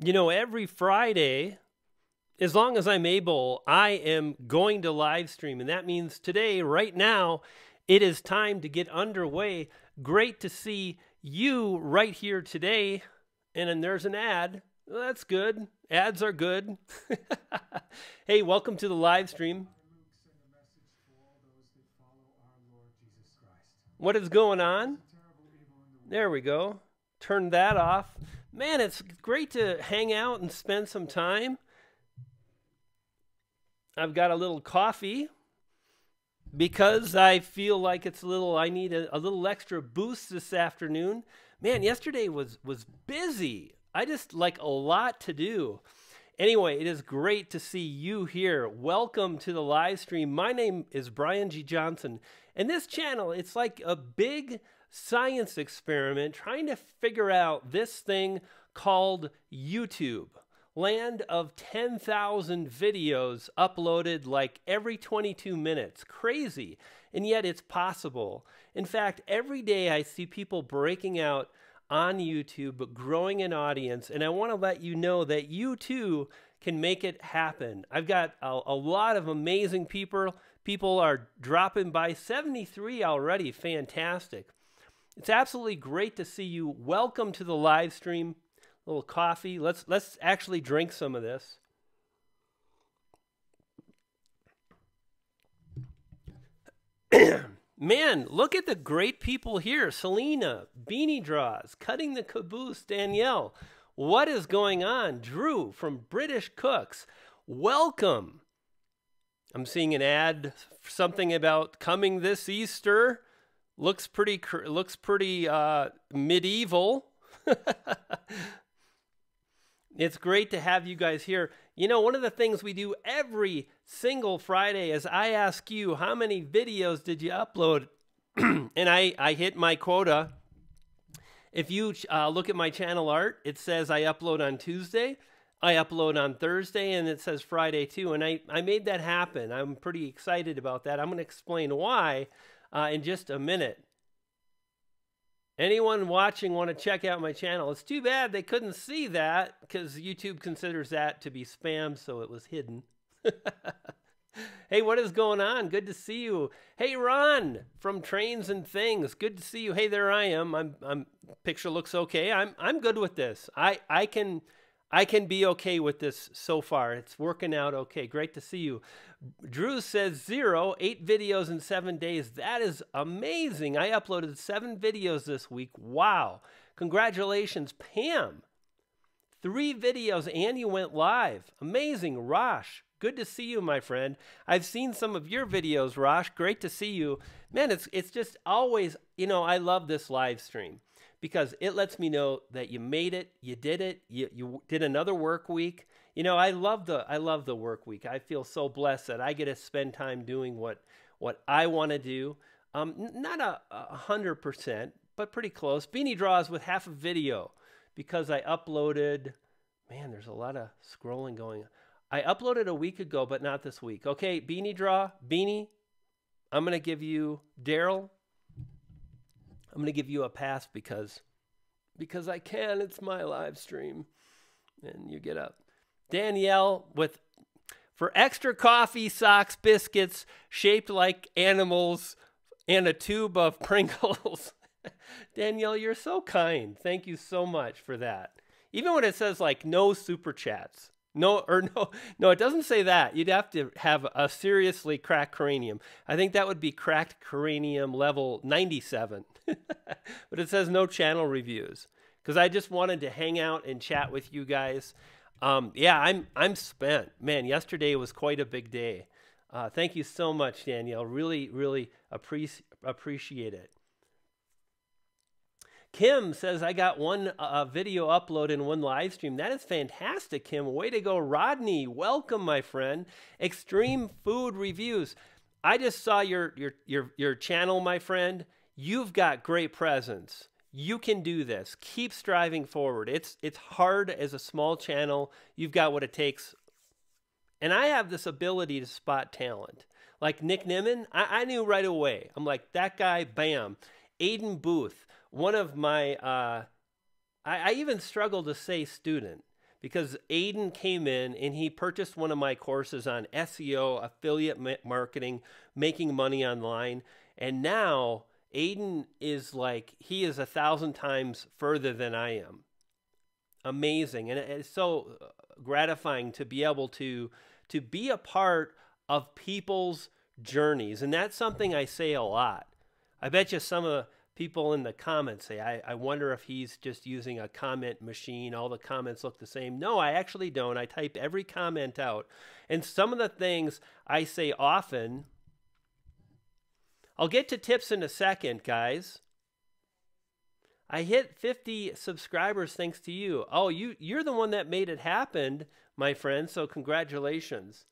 You know, every Friday, as long as I'm able, I am going to live stream. And that means today, right now, it is time to get underway. Great to see you right here today. And then there's an ad. Well, that's good. Ads are good. Hey, welcome to the live stream. What is going on? There we go. Turn that off. Man, it's great to hang out and spend some time. I've got a little coffee because I feel like I need a little extra boost this afternoon. Man, yesterday was busy. I just like a lot to do. Anyway, it is great to see you here. Welcome to the live stream. My name is Brian G. Johnson, and this channel, it's like a big science experiment trying to figure out this thing called YouTube. Land of 10,000 videos uploaded like every 22 minutes. Crazy. And yet it's possible. In fact, every day I see people breaking out on YouTube, growing an audience, and I want to let you know that you too can make it happen. I've got a lot of amazing people. People are dropping by, 73 already. Fantastic. It's absolutely great to see you. Welcome to the live stream. A little coffee. Let's actually drink some of this. Man, look at the great people here. Selena, Beanie Draws, Cutting the Caboose, Danielle. What is going on? Drew from British Cooks. Welcome. I'm seeing an ad, something about coming this Easter. Looks pretty medieval. It's great to have you guys here. You know, one of the things we do every single Friday is I ask you, how many videos did you upload? And I hit my quota. If you look at my channel art, it says I upload on Tuesday, I upload on Thursday, and it says Friday too. And I made that happen. I'm pretty excited about that. I'm going to explain why in just a minute. Anyone watching want to check out my channel? It's too bad they couldn't see that because YouTube considers that to be spam, so it was hidden. Hey, what is going on? Good to see you. Hey, Ron from Trains and Things. Good to see you. Hey, there I am. I'm picture looks okay. I'm good with this. I can be okay with this so far. It's working out okay. Great to see you. Drew says 0, 8 videos in 7 days. That is amazing. I uploaded 7 videos this week. Wow. Congratulations, Pam. 3 videos and you went live. Amazing. Rosh, good to see you, my friend. I've seen some of your videos, Rosh. Great to see you. Man, it's just always, you know, I love this live stream because it lets me know that you made it, you did it, you did another work week. You know, I love the work week. I feel so blessed that I get to spend time doing what I want to do. Not 100%, but pretty close. Beanie Draws with half a video because I uploaded. Man, there's a lot of scrolling going on. I uploaded a week ago, but not this week. Okay, Beanie Draw, Beanie, I'm gonna give you Daryl. I'm going to give you a pass because I can. It's my live stream. And you get up. Danielle for extra coffee, socks, biscuits shaped like animals, and a tube of Pringles. Danielle, you're so kind. Thank you so much for that. Even when it says like no super chats. No, it doesn't say that. You'd have to have a seriously cracked cranium. I think that would be cracked cranium level 97. But it says no channel reviews because I just wanted to hang out and chat with you guys. Yeah, I'm spent. Man, yesterday was quite a big day. Thank you so much, Danielle. Really appreciate it. Kim says, I got one video upload and 1 live stream. That is fantastic, Kim. Way to go. Rodney, welcome, my friend. Extreme Food Reviews. I just saw your channel, my friend. You've got great presence. You can do this. Keep striving forward. It's hard as a small channel. You've got what it takes. And I have this ability to spot talent. Like Nick Nimmin, I knew right away. I'm like, that guy, bam. Aiden Booth, one of my, I even struggle to say student because Aiden came in and he purchased one of my courses on SEO, affiliate marketing, making money online. And now Aiden is like, he is 1,000 times further than I am. Amazing. And it's so gratifying to be able to be a part of people's journeys. And that's something I say a lot. I bet you some of the people in the comments say, I wonder if he's just using a comment machine. All the comments look the same. No, I actually don't. I type every comment out. And some of the things I say often, I'll get to tips in a second, guys. I hit 50 subscribers thanks to you. Oh, you're the one that made it happen, my friend, so congratulations.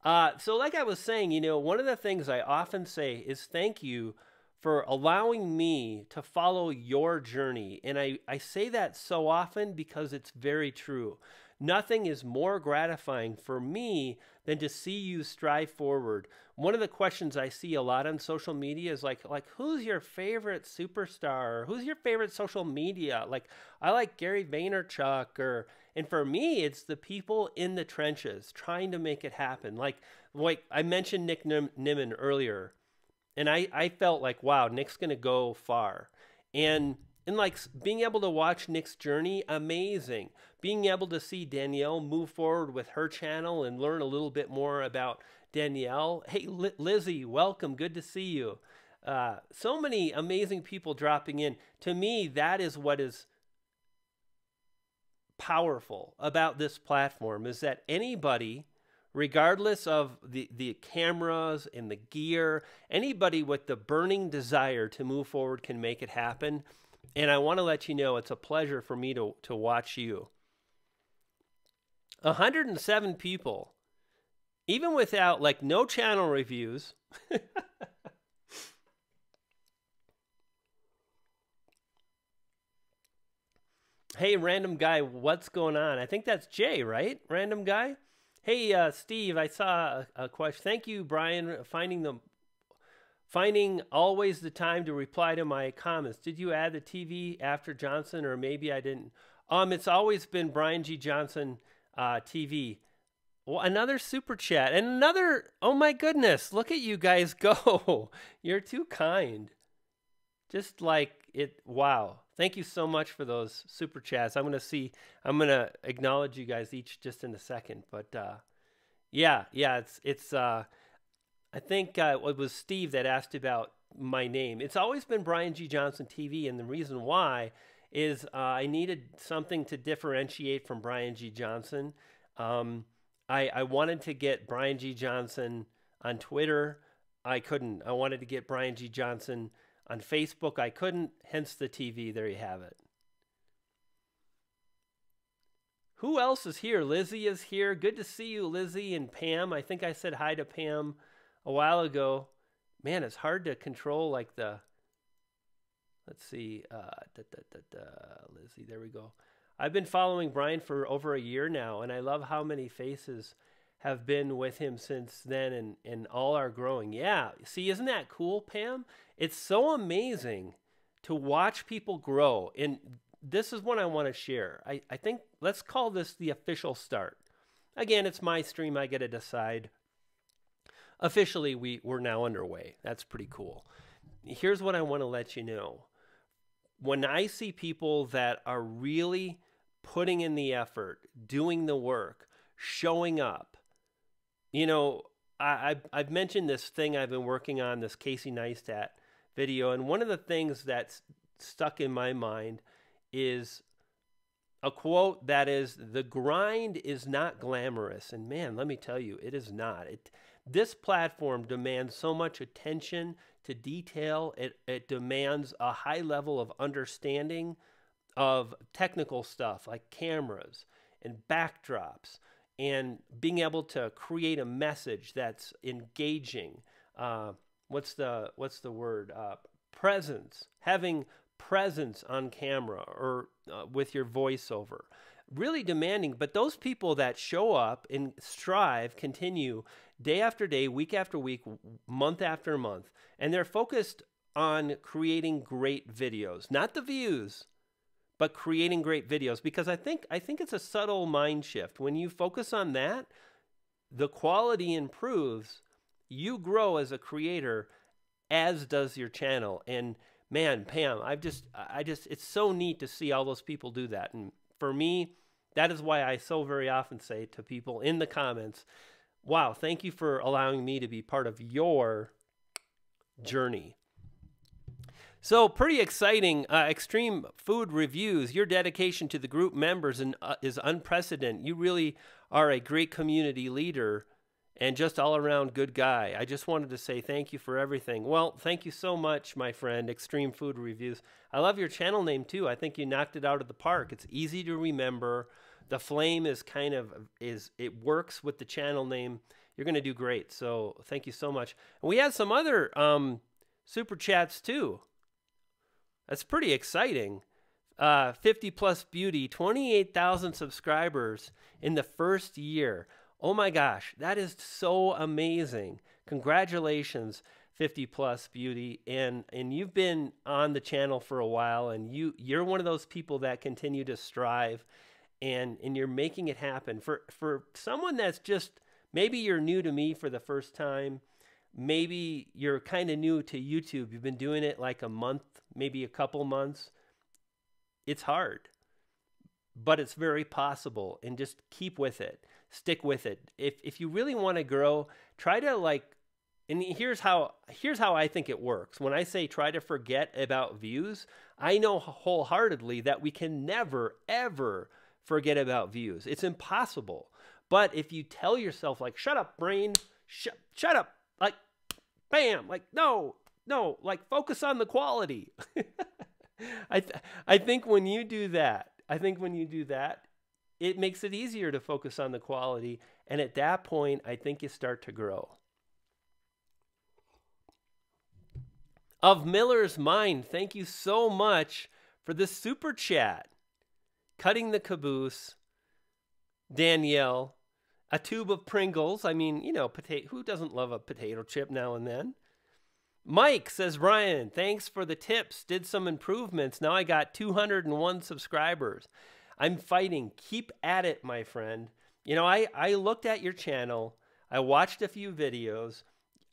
So like I was saying, you know, one of the things I often say is thank you for allowing me to follow your journey. And I say that so often because it's very true. Nothing is more gratifying for me than to see you strive forward. One of the questions I see a lot on social media is like who's your favorite superstar? Or who's your favorite social media? Like, I like Gary Vaynerchuk, and for me, it's the people in the trenches trying to make it happen. Like I mentioned Nick Nimmin earlier, and I felt like, wow, Nick's going to go far. And like being able to watch Nick's journey, amazing. Being able to see Danielle move forward with her channel and learn a little bit more about Danielle. Hey, Lizzie, welcome. Good to see you. So many amazing people dropping in. To me, that is what is powerful about this platform, is that anybody, regardless of the cameras and the gear, anybody with the burning desire to move forward can make it happen. And I want to let you know it's a pleasure for me to watch you. 107 people, even without like no channel reviews. Hey, random guy, what's going on? I think that's Jay, right? Random guy. Hey, Steve, I saw a question. Thank you, Brian, finding always the time to reply to my comments. Did you add the TV after Johnson, or maybe I didn't? It's always been Brian G. Johnson TV. Well, another super chat and another. Oh my goodness! Look at you guys go. You're too kind. Just like it. Wow. Thank you so much for those super chats. I'm gonna acknowledge you guys each just in a second. But yeah. It's. I think it was Steve that asked about my name. It's always been Brian G. Johnson TV, and the reason why is I needed something to differentiate from Brian G. Johnson. I wanted to get Brian G. Johnson on Twitter. I couldn't. I wanted to get Brian G. Johnson on Facebook. I couldn't, hence the TV. There you have it. Who else is here? Lizzie is here. Good to see you, Lizzie and Pam. I think I said hi to Pam a while ago. Man, it's hard to control like the, let's see, Lizzie, there we go. I've been following Brian for over a year now, and I love how many faces have been with him since then, and all are growing. Yeah, see, isn't that cool, Pam? It's so amazing to watch people grow, and this is what I want to share. I think, let's call this the official start. Again, it's my stream. I get to decide. Officially, we're now underway. That's pretty cool. Here's what I want to let you know. When I see people that are really putting in the effort, doing the work, showing up, you know, I've mentioned this thing I've been working on, this Casey Neistat video, and one of the things that's stuck in my mind is a quote that is, "The grind is not glamorous." And man, let me tell you, it is not. This platform demands so much attention to detail. It demands a high level of understanding of technical stuff like cameras and backdrops and being able to create a message that's engaging. What's the word? Presence. Having presence on camera or with your voiceover. Really demanding, but those people that show up and strive, continue day after day, week after week, month after month, and they're focused on creating great videos, not the views, but creating great videos, because I think it's a subtle mind shift. When you focus on that, the quality improves, you grow as a creator, as does your channel. And man, Pam, I just it's so neat to see all those people do that. And for me, that is why I so very often say to people in the comments, wow, thank you for allowing me to be part of your journey. So pretty exciting. Extreme Food Reviews. Your dedication to the group members is unprecedented. You really are a great community leader and just all around good guy. I just wanted to say thank you for everything. Well, thank you so much, my friend. Extreme Food Reviews. I love your channel name too. I think you knocked it out of the park. It's easy to remember. The flame is it works with the channel name. You're going to do great. So thank you so much. And we had some other super chats too. That's pretty exciting. 50 Plus Beauty, 28,000 subscribers in the first year. Oh my gosh, that is so amazing. Congratulations, 50 Plus Beauty. And you've been on the channel for a while, and you're one of those people that continue to strive, and you're making it happen. For someone that's just, maybe you're new to me for the first time, maybe you're kind of new to YouTube, you've been doing it like a month, maybe a couple months. It's hard, but it's very possible, and just keep with it. Stick with it. If you really want to grow, try to and here's how I think it works. When I say try to forget about views, I know wholeheartedly that we can never, ever forget about views. It's impossible. But if you tell yourself, like, shut up, brain, shut up, like, bam, like, no, like, focus on the quality. I think when you do that, it makes it easier to focus on the quality. And at that point, I think you start to grow. Of Miller's Mind, thank you so much for the super chat. Cutting the Caboose, Danielle, a tube of Pringles. I mean, you know, who doesn't love a potato chip now and then? Mike says, Ryan, thanks for the tips. Did some improvements. Now I got 201 subscribers. I'm fighting. Keep at it, my friend. You know, I looked at your channel. I watched a few videos.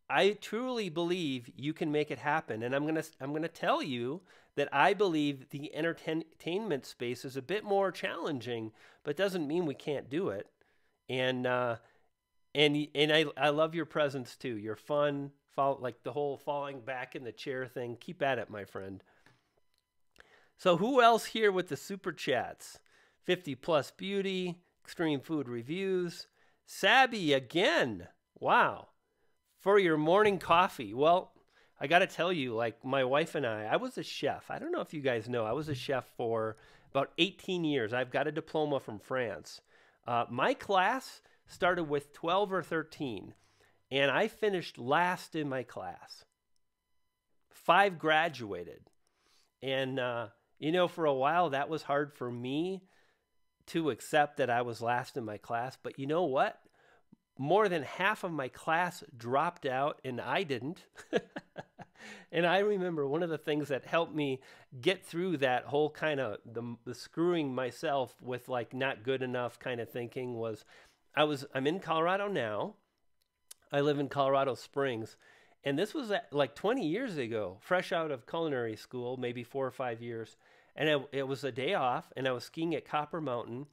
I truly believe you can make it happen. And I'm gonna tell you that I believe the entertainment space is a bit more challenging, but doesn't mean we can't do it. And I love your presence too. You're fun. Like the whole falling back in the chair thing. Keep at it, my friend. So who else here with the super chats? 50 Plus Beauty, Extreme Food Reviews, Sabby again. Wow. For your morning coffee. Well, I got to tell you, like, my wife and I was a chef. I don't know if you guys know. I was a chef for about 18 years. I've got a diploma from France. My class started with 12 or 13. And I finished last in my class. 5 graduated. And, you know, for a while, that was hard for me to accept that I was last in my class. But you know what? More than half of my class dropped out, and I didn't. And I remember one of the things that helped me get through that whole kind of the screwing myself with, like, not good enough kind of thinking was I'm in Colorado now. I live in Colorado Springs, and this was like 20 years ago, fresh out of culinary school, maybe 4 or 5 years. And it was a day off, and I was skiing at Copper Mountain.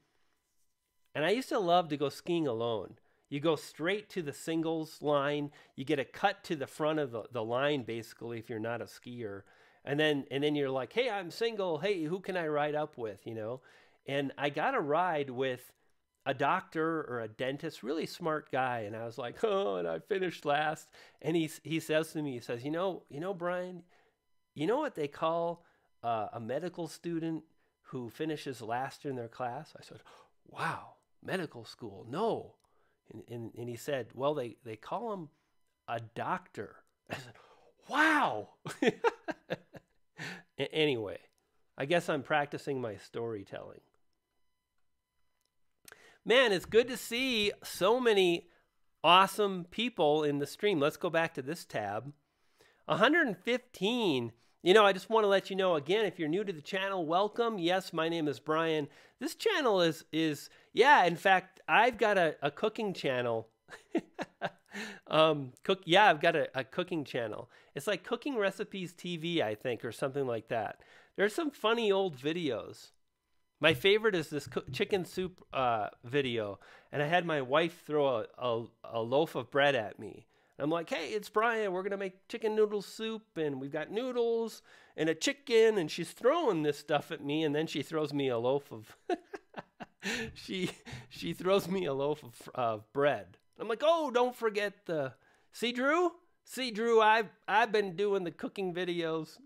And I used to love to go skiing alone. You go straight to the singles line. You get a cut to the front of the line, basically, if you're not a skier. And then you're like, hey, I'm single. Hey, who can I ride up with, you know? And I got a ride with a doctor or a dentist, really smart guy. And I was like, oh, and I finished last. And he says to me, he says, you know, Brian, you know what they call a medical student who finishes last in their class? I said, wow, medical school. No. And he said, well, they call him a doctor. I said, wow. Anyway, I guess I'm practicing my storytelling. Man, it's good to see so many awesome people in the stream. Let's go back to this tab. 115 You know, I just want to let you know again, if you're new to the channel, welcome. Yes, my name is Brian. This channel is yeah, in fact, I've got a cooking channel. I've got a cooking channel. It's like Cooking Recipes TV, I think, or something like that. There's some funny old videos. My favorite is this chicken soup video, and I had my wife throw a loaf of bread at me. I'm like, hey, it's Brian. We're going to make chicken noodle soup, and we've got noodles and a chicken, and she's throwing this stuff at me, and then she throws me a loaf of she throws me a loaf of bread. I'm like, oh, don't forget the see Drew, I've been doing the cooking videos.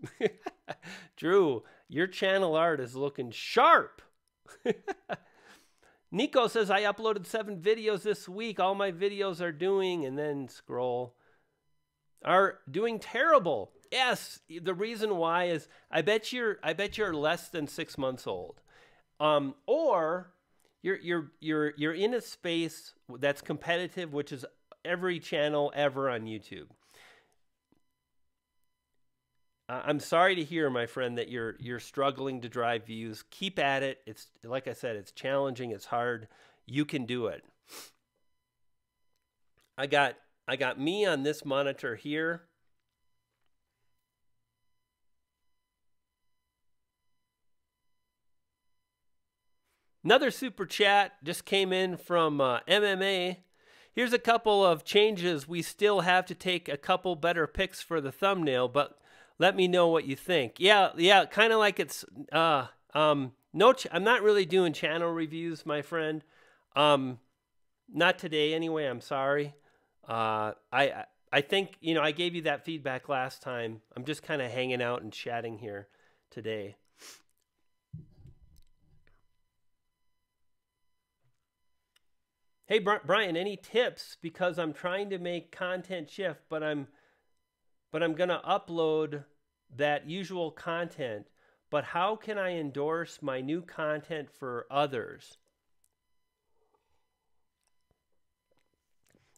Drew, your channel art is looking sharp. Nico says, I uploaded 7 videos this week. All my videos are doing, and then scroll, are doing terrible. Yes, the reason why is I bet you're less than 6 months old. Or you're in a space that's competitive, which is every channel ever on YouTube. I'm sorry to hear, my friend, that you're struggling to drive views. Keep at it. It's like I said, it's challenging, it's hard. You can do it. I got me on this monitor here. Another super chat just came in from MMA. Here's a couple of changes. We still have to take a couple better pics for the thumbnail, but let me know what you think. Yeah, kind of like it's I'm not really doing channel reviews, my friend. Not today anyway. I'm sorry. I think, you know, I gave you that feedback last time. I'm just kind of hanging out and chatting here today. Hey Brian, any tips? Because I'm trying to make content shift, but I'm going to upload that usual content, but how can I endorse my new content for others?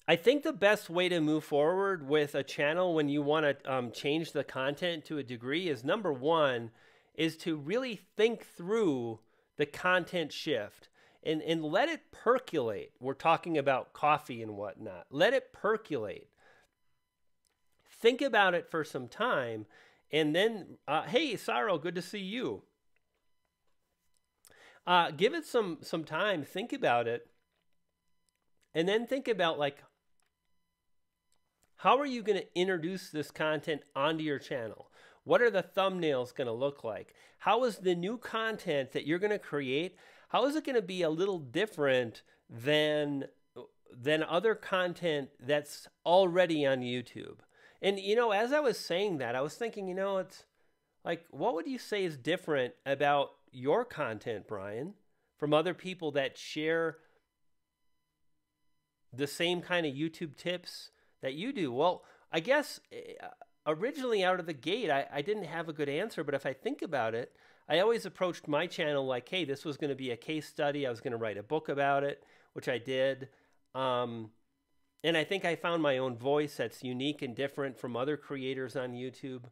I think the best way to move forward with a channel when you want to change the content to a degree is, number one, is to really think through the content shift and let it percolate. We're talking about coffee and whatnot. Let it percolate. Think about it for some time, and then, hey, Saro, good to see you. Give it some time, think about it, and then think about, like, how are you going to introduce this content onto your channel? What are the thumbnails going to look like? How is the new content that you're going to create, how is it going to be a little different than other content that's already on YouTube? And, you know, as I was saying that, I was thinking, you know, it's like, what would you say is different about your content, Brian, from other people that share the same kind of YouTube tips that you do? Well, I guess originally out of the gate, I didn't have a good answer, but if I think about it, I always approached my channel like, hey, this was going to be a case study. I was going to write a book about it, which I did. And I think I found my own voice that's unique and different from other creators on YouTube.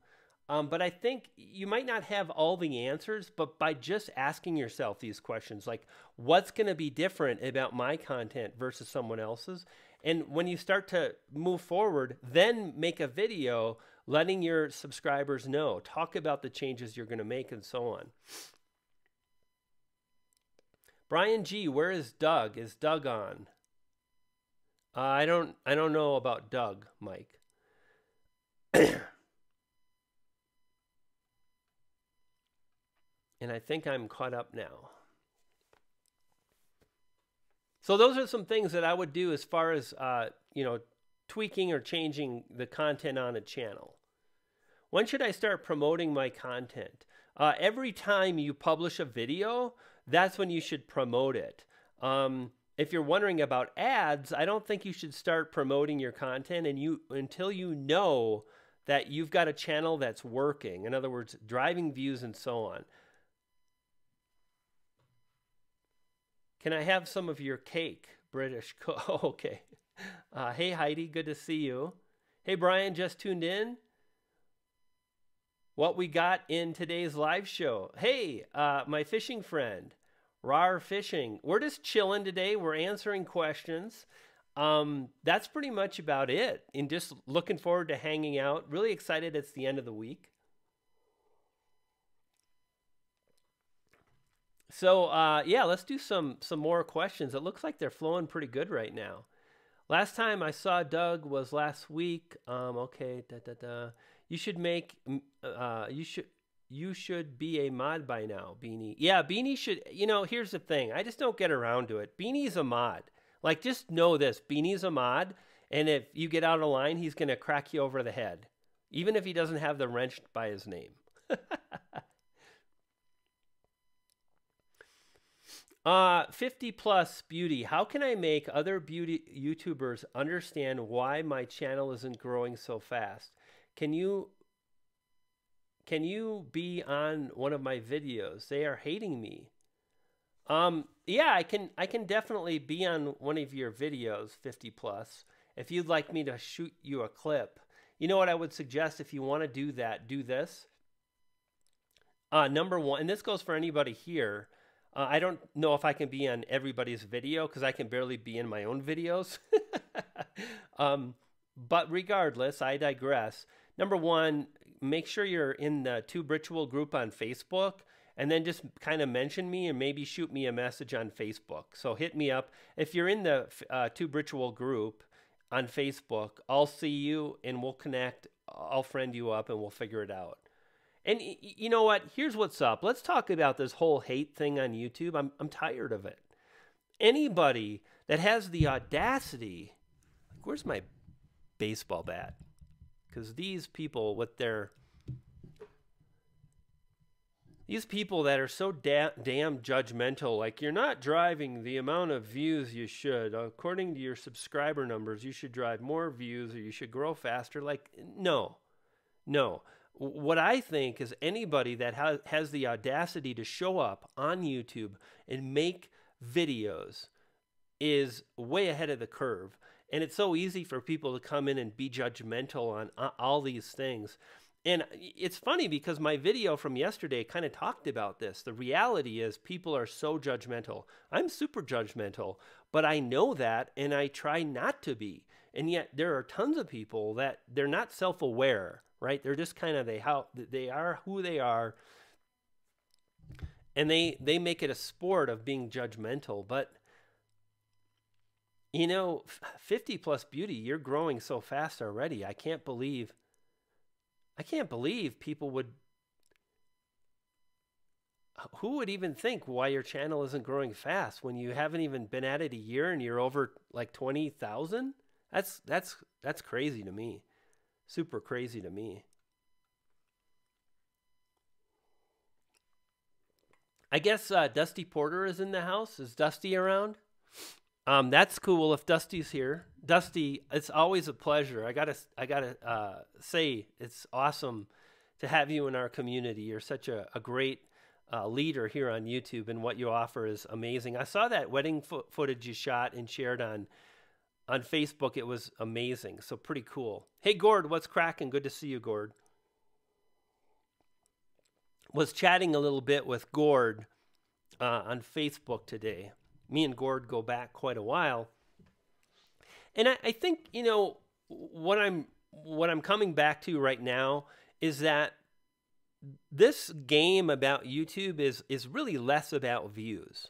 But I think you might not have all the answers, but by just asking yourself these questions, like, what's going to be different about my content versus someone else's? And when you start to move forward, then make a video letting your subscribers know. Talk about the changes you're going to make and so on. Brian G, where is Doug? Is Doug on? I don't know about Doug, Mike. And I think I'm caught up now. So those are some things that I would do as far as, you know, tweaking or changing the content on a channel. When should I start promoting my content? Every time you publish a video, that's when you should promote it. If you're wondering about ads, I don't think you should start promoting your content until you know that you've got a channel that's working. In other words, driving views and so on. Can I have some of your cake, British? Oh, okay. Hey, Heidi, good to see you. Hey, Brian, just tuned in. what we got in today's live show. Hey, my fishing friend, Rar Fishing. We're just chilling today. We're answering questions. That's pretty much about it. And just looking forward to hanging out. Really excited it's the end of the week. So, yeah, let's do some more questions. It looks like they're flowing pretty good right now. Last time I saw Doug was last week. Okay, You should make. You should be a mod by now, Beanie. Yeah, Beanie should. You know, here's the thing. I just don't get around to it. Beanie's a mod. Like, just know this. Beanie's a mod, and if you get out of line, he's gonna crack you over the head, even if he doesn't have the wrench by his name. 50 plus beauty. How can I make other beauty YouTubers understand why my channel isn't growing so fast? Can you be on one of my videos? They are hating me. Yeah, I can definitely be on one of your videos, 50 plus. If you'd like me to shoot you a clip. You know what I would suggest if you want to do that, do this. Number one, and this goes for anybody here. I don't know if I can be on everybody's video because I can barely be in my own videos. But regardless, I digress. Number one, make sure you're in the Tube Ritual group on Facebook, and then just kind of mention me and maybe shoot me a message on Facebook. So hit me up. If you're in the Tube Ritual group on Facebook, I'll see you and we'll connect. I'll friend you up and we'll figure it out. And you know what? Here's what's up. Let's talk about this whole hate thing on YouTube. I'm tired of it. Anybody that has the audacity, like, where's my baseball bat? Because these people with these people that are so damn judgmental, like, you're not driving the amount of views you should. According to your subscriber numbers, you should drive more views or you should grow faster. Like, no. What I think is anybody that has the audacity to show up on YouTube and make videos is way ahead of the curve. And it's so easy for people to come in and be judgmental on all these things. And it's funny because my video from yesterday kind of talked about this. The reality is people are so judgmental. I'm super judgmental, but I know that and I try not to be. And yet there are tons of people that they're not self-aware. Right? They're just kind of they are who they are, and they make it a sport of being judgmental. But you know, 50 plus beauty, you're growing so fast already. I can't believe people would. Who would even think why your channel isn't growing fast when you haven't even been at it a year and you're over like 20,000? That's crazy to me. Super crazy to me. I guess Dusty Porter is in the house. Is Dusty around? That's cool if Dusty's here. Dusty, it's always a pleasure. I gotta say it's awesome to have you in our community. You're such a great leader here on YouTube, and what you offer is amazing. I saw that wedding footage you shot and shared on Facebook. It was amazing. So pretty cool. Hey, Gord, what's cracking? Good to see you, Gord. Was chatting a little bit with Gord on Facebook today. Me and Gord go back quite a while. And I think, you know, what I'm coming back to right now is that this game about YouTube is really less about views.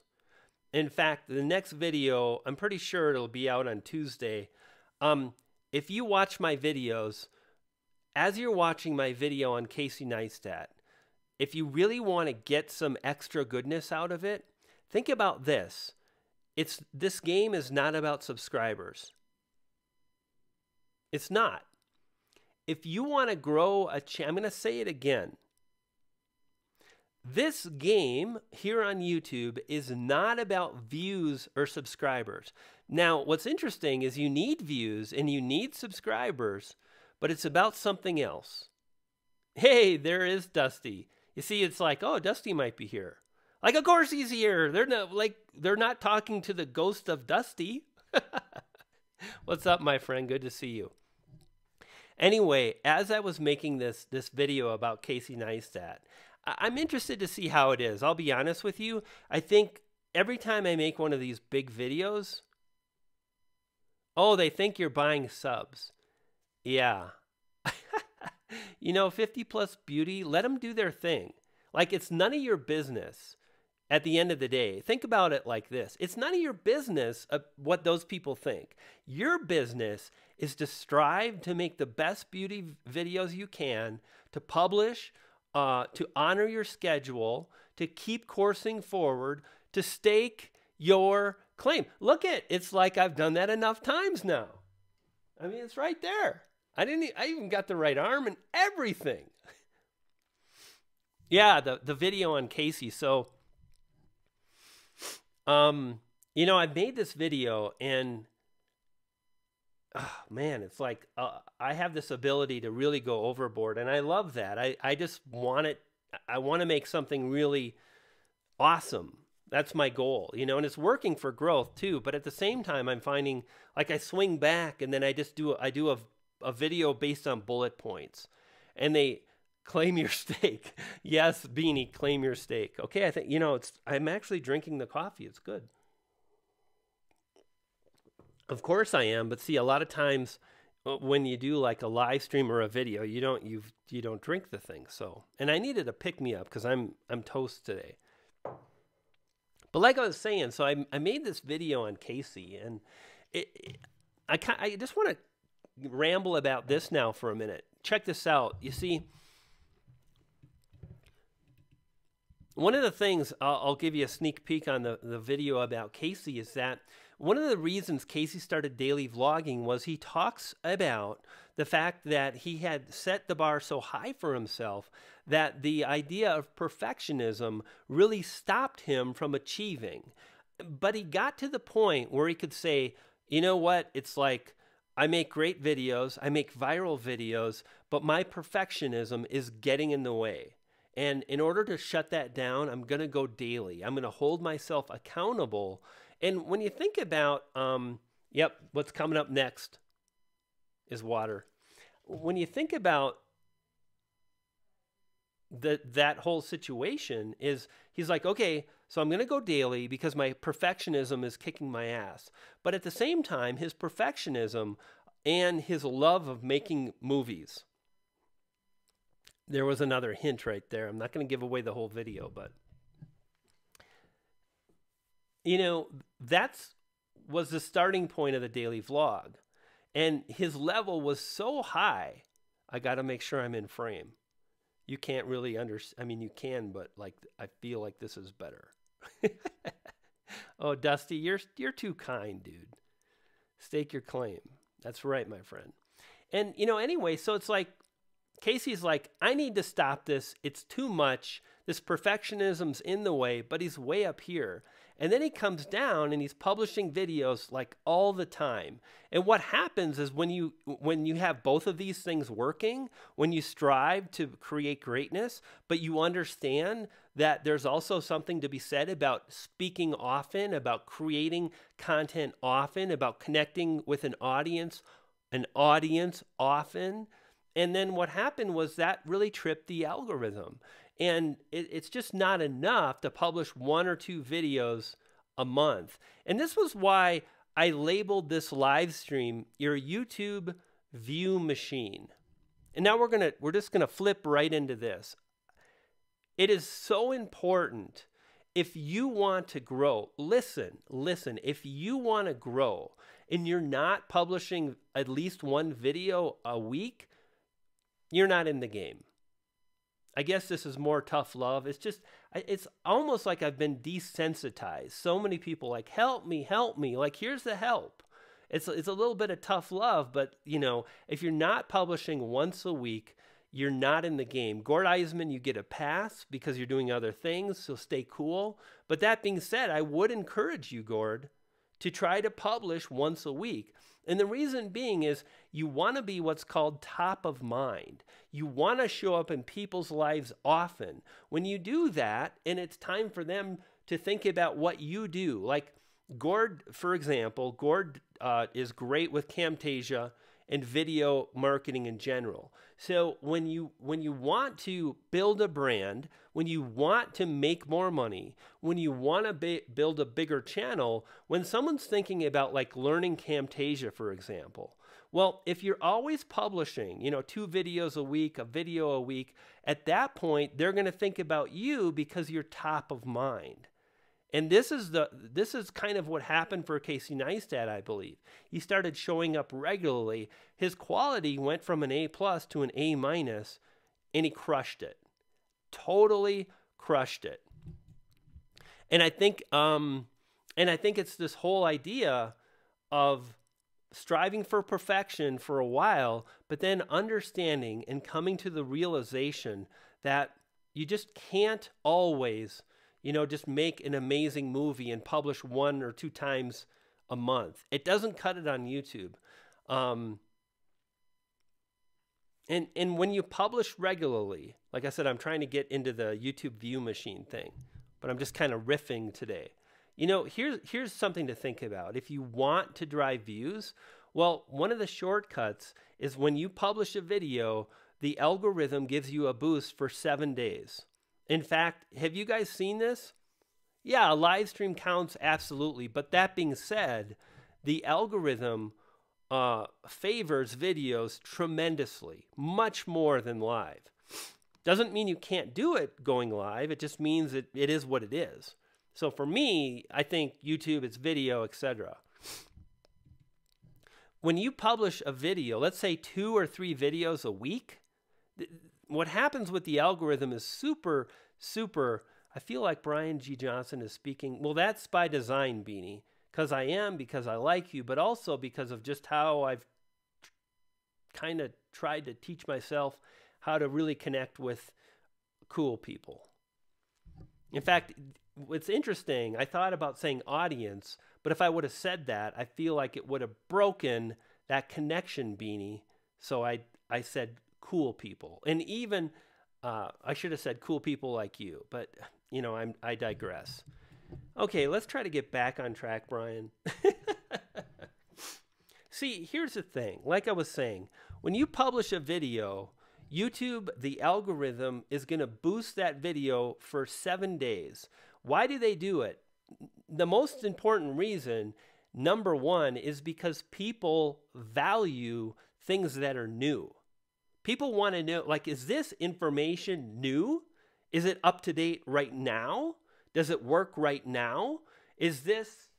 In fact, the next video, I'm pretty sure it'll be out on Tuesday. If you watch my videos, as you're watching my video on Casey Neistat, if you really want to get some extra goodness out of it, think about this. This game is not about subscribers. It's not. If you want to grow a channel, I'm going to say it again. This game here on YouTube is not about views or subscribers. Now, what's interesting is you need views and you need subscribers, but it's about something else. Hey, there is Dusty. You see, it's like, oh, Dusty might be here. Like, of course he's here. They're not talking to the ghost of Dusty. What's up, my friend? Good to see you. Anyway, as I was making this video about Casey Neistat, I'm interested to see how it is. I'll be honest with you. I think every time I make one of these big videos, oh, they think you're buying subs. Yeah. You know, 50 Plus Beauty, let them do their thing. Like, it's none of your business at the end of the day. Think about it like this. It's none of your business what those people think. Your business is to strive to make the best beauty videos you can, to publish, to honor your schedule, to keep coursing forward, to stake your claim. Look it's like I've done that enough times now. I mean, it's right there. I even got the right arm and everything. Yeah, the video on Casey. So, you know, I made this video and, oh, man, it's like I have this ability to really go overboard, and I love that. I just want it. I want to make something really awesome. That's my goal, you know, and it's working for growth too. But at the same time, I'm finding like I swing back and then I do a video based on bullet points, and they claim your steak. Yes, Beanie, claim your steak. Okay, I think, you know, I'm actually drinking the coffee. It's good. Of course I am, but see, a lot of times when you do like a live stream or a video, you don't drink the thing. So, and I needed a pick me up because I'm toast today. But like I was saying, so I made this video on Casey, and I just want to ramble about this now for a minute. Check this out. You see, one of the things, I'll give you a sneak peek on the video about Casey, is that one of the reasons Casey started daily vlogging was he talks about the fact that he had set the bar so high for himself that the idea of perfectionism really stopped him from achieving. But he got to the point where he could say, you know what, it's like, I make great videos, I make viral videos, but my perfectionism is getting in the way. And in order to shut that down, I'm going to go daily. I'm going to hold myself accountable. And when you think about, yep, what's coming up next is water. When you think about that whole situation, is he's like, okay, so I'm going to go daily because my perfectionism is kicking my ass. But at the same time, his perfectionism and his love of making movies. There was another hint right there. I'm not going to give away the whole video, but you know, was the starting point of the daily vlog. And his level was so high, I got to make sure I'm in frame. You can't really understand. I mean, you can, but like, I feel like this is better. Oh, Dusty, you're too kind, dude. Stake your claim. That's right, my friend. And, you know, anyway, so it's like, Casey's like, I need to stop this. It's too much. This perfectionism's in the way, but he's way up here. And then he comes down and he's publishing videos like all the time. And what happens is when you have both of these things working, when you strive to create greatness, but you understand that there's also something to be said about speaking often, about creating content often, about connecting with an audience often. And then what happened was that really tripped the algorithm. And it's just not enough to publish 1 or 2 videos a month. And this was why I labeled this live stream your YouTube view machine. And now we're just gonna flip right into this. It is so important if you want to grow. Listen, if you want to grow and you're not publishing at least 1 video a week, you're not in the game. I guess this is more tough love. It's almost like I've been desensitized. So many people like, help me. Like, here's the help. It's a little bit of tough love, but you know, if you're not publishing once a week, you're not in the game. Gord Eisman, you get a pass because you're doing other things, so stay cool. But that being said, I would encourage you, Gord, to try to publish once a week. And the reason being is you want to be what's called top of mind. You want to show up in people's lives often. When you do that, and it's time for them to think about what you do. Like Gord, for example, Gord is great with Camtasia and video marketing in general. So when you want to build a brand, when you want to make more money, when you want to build a bigger channel, when someone's thinking about like learning Camtasia, for example, well, if you're always publishing, 2 videos a week, a video a week, at that point, they're going to think about you because you're top of mind. And this is kind of what happened for Casey Neistat, I believe. He started showing up regularly. His quality went from an A+ to an A-, and he crushed it. Totally crushed it. And I think it's this whole idea of striving for perfection for a while, but then understanding and coming to the realization that you just can't always, just make an amazing movie and publish 1 or 2 times a month. It doesn't cut it on YouTube. And when you publish regularly, like I said, I'm trying to get into the YouTube view machine thing, but I'm just kind of riffing today. Here's something to think about. If you want to drive views, well, one of the shortcuts is when you publish a video, the algorithm gives you a boost for 7 days. In fact, have you guys seen this? Yeah, a live stream counts, absolutely. But that being said, the algorithm favors videos tremendously, much more than live. Doesn't mean you can't do it going live. It just means it is what it is. So for me, I think YouTube, it's video, etc. When you publish a video, let's say 2 or 3 videos a week, what happens with the algorithm is super, I feel like Brian G. Johnson is speaking. Well, that's by design, Beanie, because I like you, but also because of just how I've kind of tried to teach myself how to really connect with cool people. In fact, what's interesting, I thought about saying audience, but if I would have said that, I feel like it would have broken that connection, Beanie. So I said cool people. And even, I should have said cool people like you, but, I digress. Okay, let's try to get back on track, Brian. See, here's the thing. Like I was saying, when you publish a video, YouTube, the algorithm is going to boost that video for 7 days. Why do they do it? The most important reason, number one, is because people value things that are new. People want to know, like, is this information new? Is it up to date right now? Does it work right now? Is this,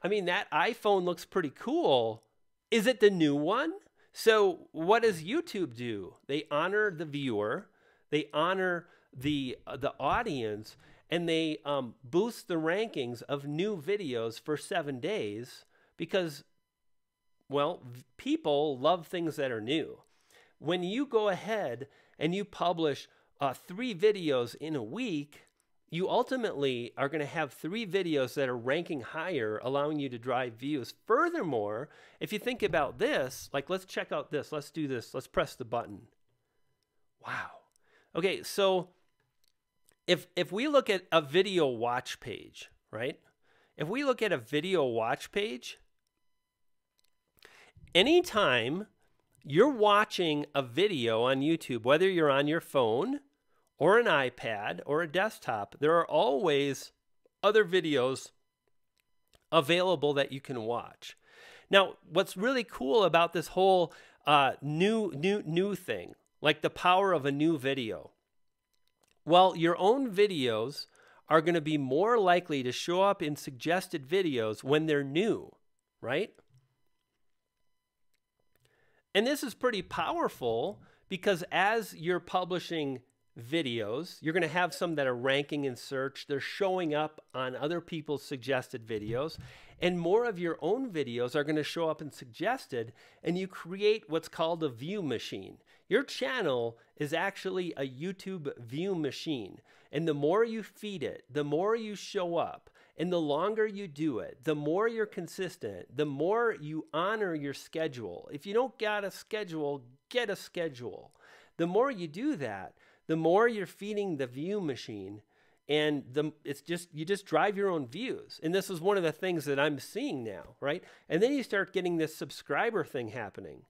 that iPhone looks pretty cool. Is it the new one? So what does YouTube do? They honor the viewer, they honor the audience, and they boost the rankings of new videos for 7 days because, well, people love things that are new. When you go ahead and you publish 3 videos in a week, you ultimately are going to have 3 videos that are ranking higher, allowing you to drive views. Furthermore, if you think about this, like, let's check out this. Let's do this. Let's press the button. Wow. Okay, so if we look at a video watch page, right? If we look at a video watch page, anytime you're watching a video on YouTube, whether you're on your phone or an iPad or a desktop, there are always other videos available that you can watch. Now, what's really cool about this whole new thing, like the power of a new video, well, your own videos are going to be more likely to show up in suggested videos when they're new, right? And this is pretty powerful because as you're publishing videos, you're going to have some that are ranking in search. They're showing up on other people's suggested videos, and more of your own videos are going to show up in suggested, and you create what's called a view machine. Your channel is actually a YouTube view machine, and the more you feed it, the more you show up, and the longer you do it, the more you're consistent, the more you honor your schedule. If you don't got a schedule, get a schedule. The more you do that, the more you're feeding the view machine, And it's just, you just drive your own views. And this is one of the things that I'm seeing now, right? And then you start getting this subscriber thing happening.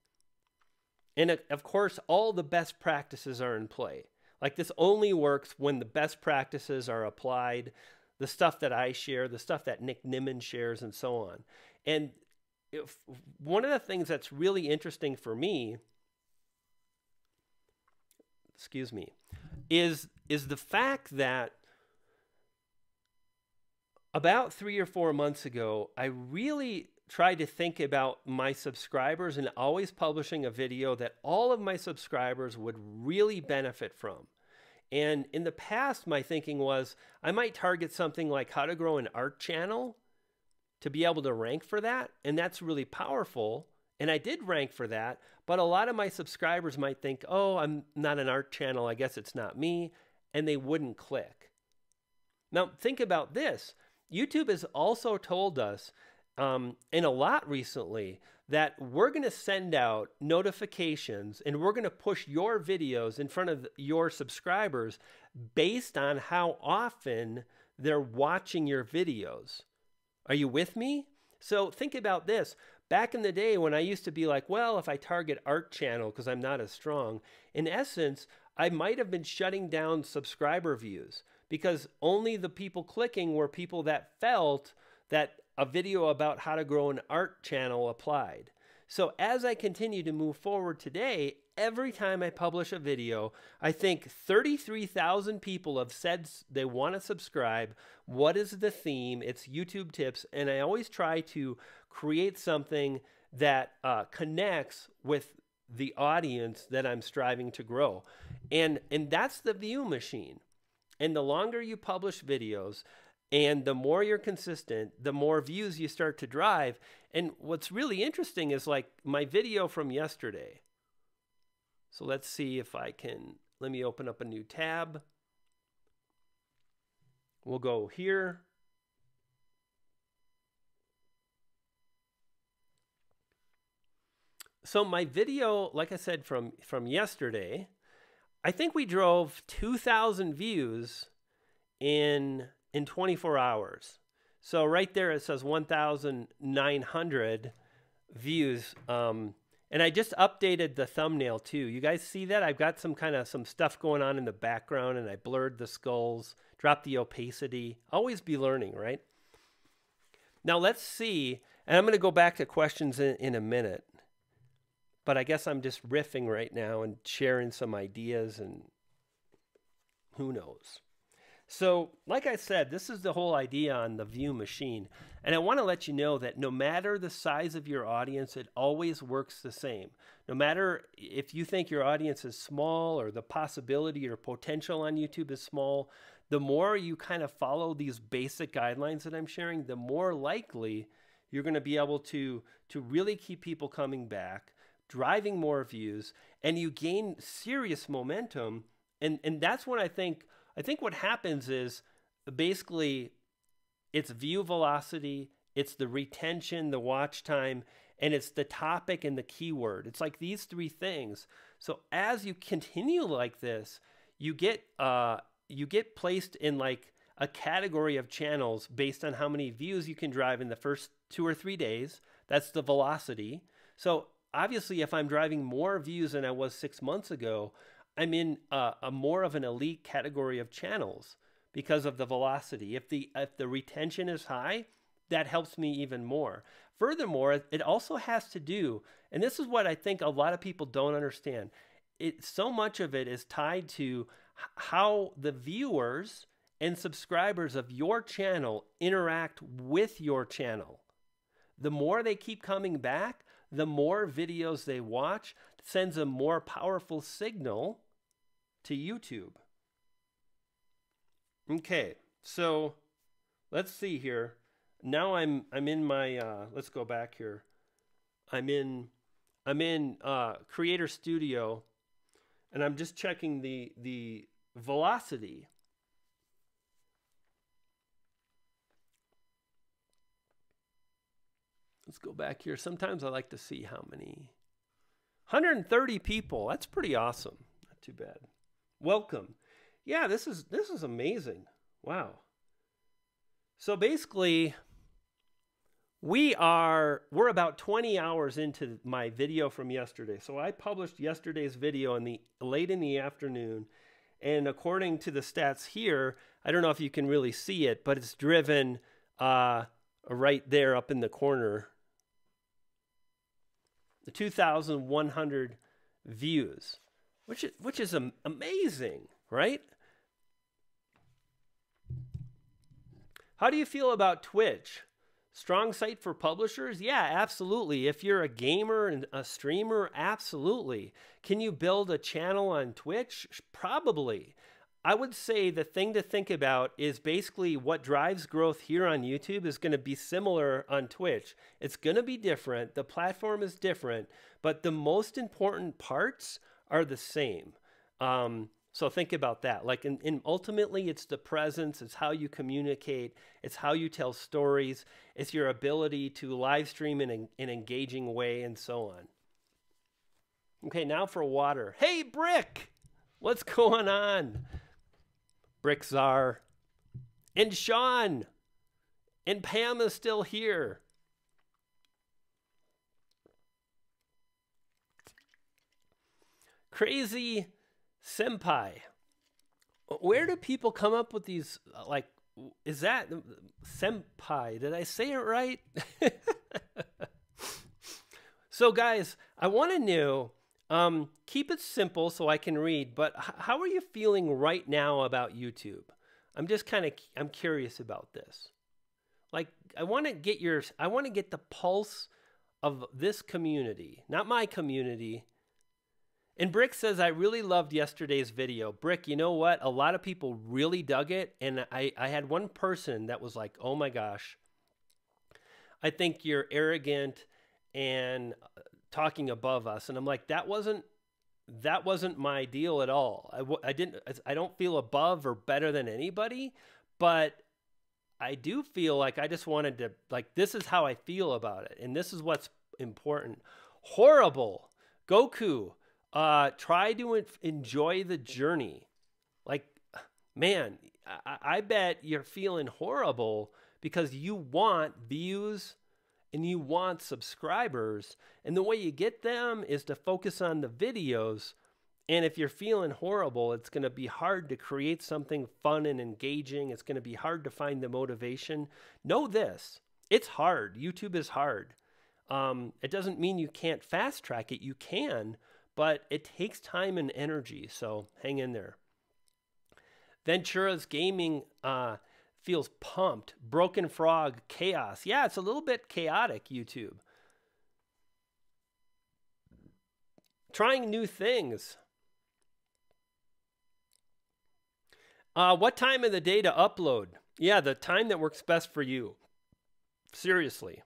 And of course, all the best practices are in play. Like, this only works when the best practices are applied, the stuff that I share, the stuff that Nick Nimmin shares, and so on. And one of the things that's really interesting for me, excuse me, is the fact that about 3 or 4 months ago, I really tried to think about my subscribers and always publishing a video that all of my subscribers would really benefit from. And in the past, my thinking was I might target something like how to grow an art channel to be able to rank for that. And that's really powerful. And I did rank for that. But a lot of my subscribers might think, oh, I'm not an art channel, I guess it's not me. And they wouldn't click. Now, think about this. YouTube has also told us, and a lot recently, that we're going to send out notifications and we're going to push your videos in front of your subscribers based on how often they're watching your videos. Are you with me? So think about this. Back in the day when I used to be like, well, if I target art channel because I'm not as strong, in essence, I might have been shutting down subscriber views because only the people clicking were people that felt that a video about how to grow an art channel applied. So as I continue to move forward today, every time I publish a video, I think 33,000 people have said they want to subscribe. What is the theme? It's YouTube tips. And I always try to create something that connects with the audience that I'm striving to grow. And that's the view machine. And the longer you publish videos, and the more you're consistent, the more views you start to drive. And what's really interesting is like my video from yesterday. So let's see if I can, let me open up a new tab. We'll go here. So my video, like I said, from yesterday, I think we drove 2,000 views in 24 hours. So right there it says 1,900 views. And I just updated the thumbnail too. You guys see that? I've got some stuff going on in the background and I blurred the skulls, dropped the opacity. Always be learning, right? Now let's see, and I'm going to go back to questions in a minute. But I guess I'm just riffing right now and sharing some ideas and who knows. So, like I said, this is the whole idea on the view machine. And I want to let you know that no matter the size of your audience, it always works the same. No matter if you think your audience is small or the possibility or potential on YouTube is small, the more you kind of follow these basic guidelines that I'm sharing, the more likely you're going to be able to really keep people coming back, driving more views, and you gain serious momentum. And that's when I think what happens is basically it's view velocity, it's the retention, the watch time, and it's the topic and the keyword. It's like these three things. So as you continue like this, you get placed in like a category of channels based on how many views you can drive in the first 2 or 3 days. That's the velocity. So obviously, if I'm driving more views than I was 6 months ago, I'm in a more of an elite category of channels because of the velocity. If the retention is high, that helps me even more. Furthermore, it also has to do, and this is what I think a lot of people don't understand, so much of it is tied to how the viewers and subscribers of your channel interact with your channel. The more they keep coming back, the more videos they watch, sends a more powerful signal to YouTube. Okay, so let's see here. Now I'm in my let's go back here. I'm in Creator Studio, and I'm just checking the velocity. Let's go back here. Sometimes I like to see how many. 130 people. That's pretty awesome. Not too bad. Welcome. Yeah, this is amazing. Wow. So basically, we're about 20 hours into my video from yesterday. So I published yesterday's video late in the afternoon, and according to the stats here, I don't know if you can really see it, but it's driven right there up in the corner. The 2,100 views, which is amazing, right? How do you feel about Twitch? Strong site for publishers? Yeah, absolutely. If you're a gamer and a streamer, absolutely. Can you build a channel on Twitch? Probably. I would say the thing to think about is basically what drives growth here on YouTube is going to be similar on Twitch. It's going to be different. The platform is different, but the most important parts are the same. So think about that. Like, ultimately, it's the presence. It's how you communicate. It's how you tell stories. It's your ability to live stream in an engaging way, and so on. Okay, now for water. Hey, Brick! What's going on? Brick Czar. And Sean. And Pam is still here. Crazy Senpai. Where do people come up with these, like, is that Senpai? Did I say it right? So guys, I want to know, keep it simple so I can read, but how are you feeling right now about YouTube? I'm curious about this. Like, I want to get the pulse of this community, not my community. And Brick says, I really loved yesterday's video. Brick, you know what? A lot of people really dug it. And I had one person that was like, oh my gosh, I think you're arrogant and talking above us. And I'm like, that wasn't my deal at all. I don't feel above or better than anybody, but I do feel like I just wanted to, like, this is how I feel about it. And this is what's important. Horrible. Goku. Try to enjoy the journey. Like, man, I bet you're feeling horrible because you want views and you want subscribers. And the way you get them is to focus on the videos. And if you're feeling horrible, it's going to be hard to create something fun and engaging. It's going to be hard to find the motivation. Know this, it's hard. YouTube is hard. It doesn't mean you can't fast track it. You can. But it takes time and energy, so hang in there. Ventura's Gaming feels pumped. Broken Frog, chaos. Yeah, it's a little bit chaotic, YouTube. Trying new things. What time of the day to upload? Yeah, the time that works best for you. Seriously.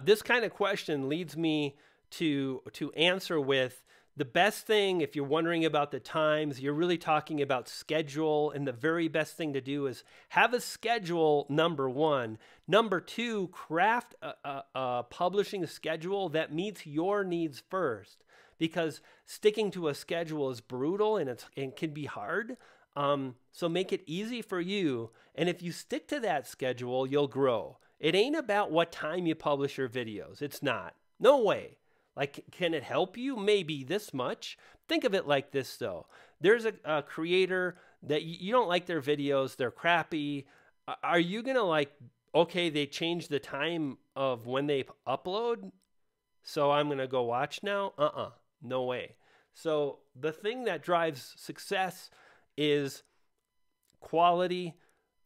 This kind of question leads me to answer with the best thing. If you're wondering about the times, you're really talking about schedule, and the very best thing to do is have a schedule, number one. Number two, craft a publishing schedule that meets your needs first, because sticking to a schedule is brutal and it can be hard. So make it easy for you, and if you stick to that schedule, you'll grow. It ain't about what time you publish your videos. It's not. No way. Like, can it help you? Maybe this much. Think of it like this, though. There's a creator that you don't like their videos. They're crappy. Are you going to, like, okay, they changed the time of when they upload, so I'm going to go watch now? No way. So the thing that drives success is quality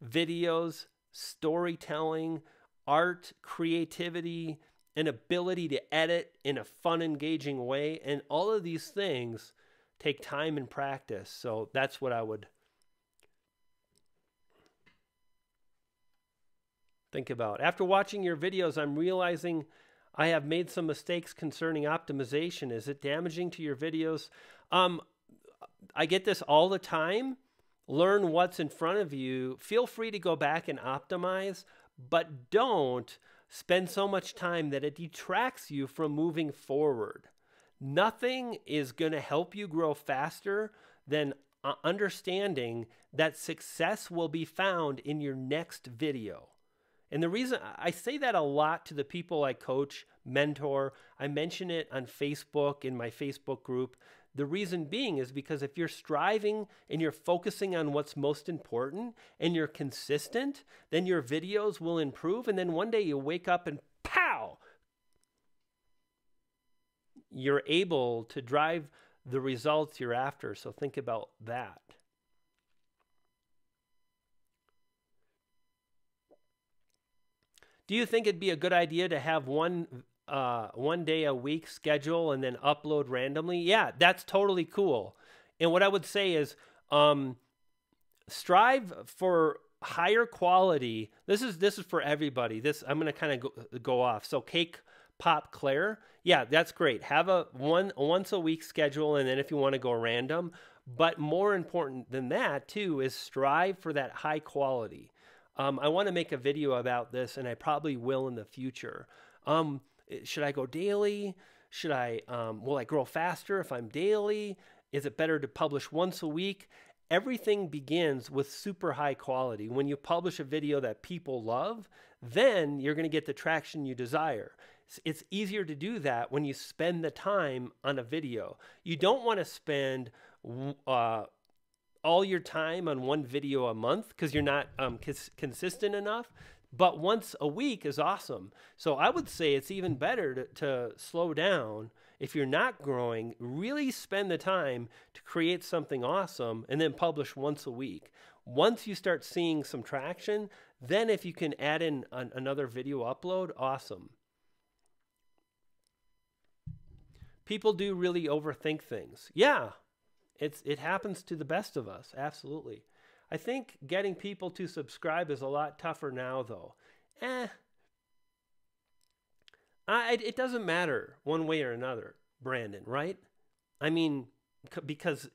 videos, storytelling, art, creativity, an ability to edit in a fun, engaging way. And all of these things take time and practice. So that's what I would think about. After watching your videos, I'm realizing I have made some mistakes concerning optimization. Is it damaging to your videos? I get this all the time. Learn what's in front of you. Feel free to go back and optimize, but don't spend so much time that it detracts you from moving forward. Nothing is going to help you grow faster than understanding that success will be found in your next video. And the reason I say that a lot to the people I coach, mentor, I mention it on Facebook in my Facebook group. The reason being is because if you're striving and you're focusing on what's most important and you're consistent, then your videos will improve. And then one day you wake up and pow, you're able to drive the results you're after. So think about that. Do you think it'd be a good idea to have one day a week schedule and then upload randomly? Yeah, that's totally cool. And what I would say is strive for higher quality. This is for everybody. I'm going to kind of go off. So Cake Pop Claire, yeah, that's great. Have a once a week schedule, and then if you want to go random. But more important than that too is strive for that high quality. I want to make a video about this, and I probably will in the future. Should I go daily? Will I grow faster if I'm daily? Is it better to publish once a week? Everything begins with super high quality. When you publish a video that people love, then you're going to get the traction you desire. It's easier to do that when you spend the time on a video. You don't want to spend all your time on one video a month because you're not consistent enough. But once a week is awesome. So I would say it's even better to slow down. If you're not growing, really spend the time to create something awesome and then publish once a week. Once you start seeing some traction, then if you can add in another video upload, awesome. People do really overthink things. Yeah, it happens to the best of us, absolutely. I think getting people to subscribe is a lot tougher now, though. It doesn't matter one way or another, Brandon, right? I mean, because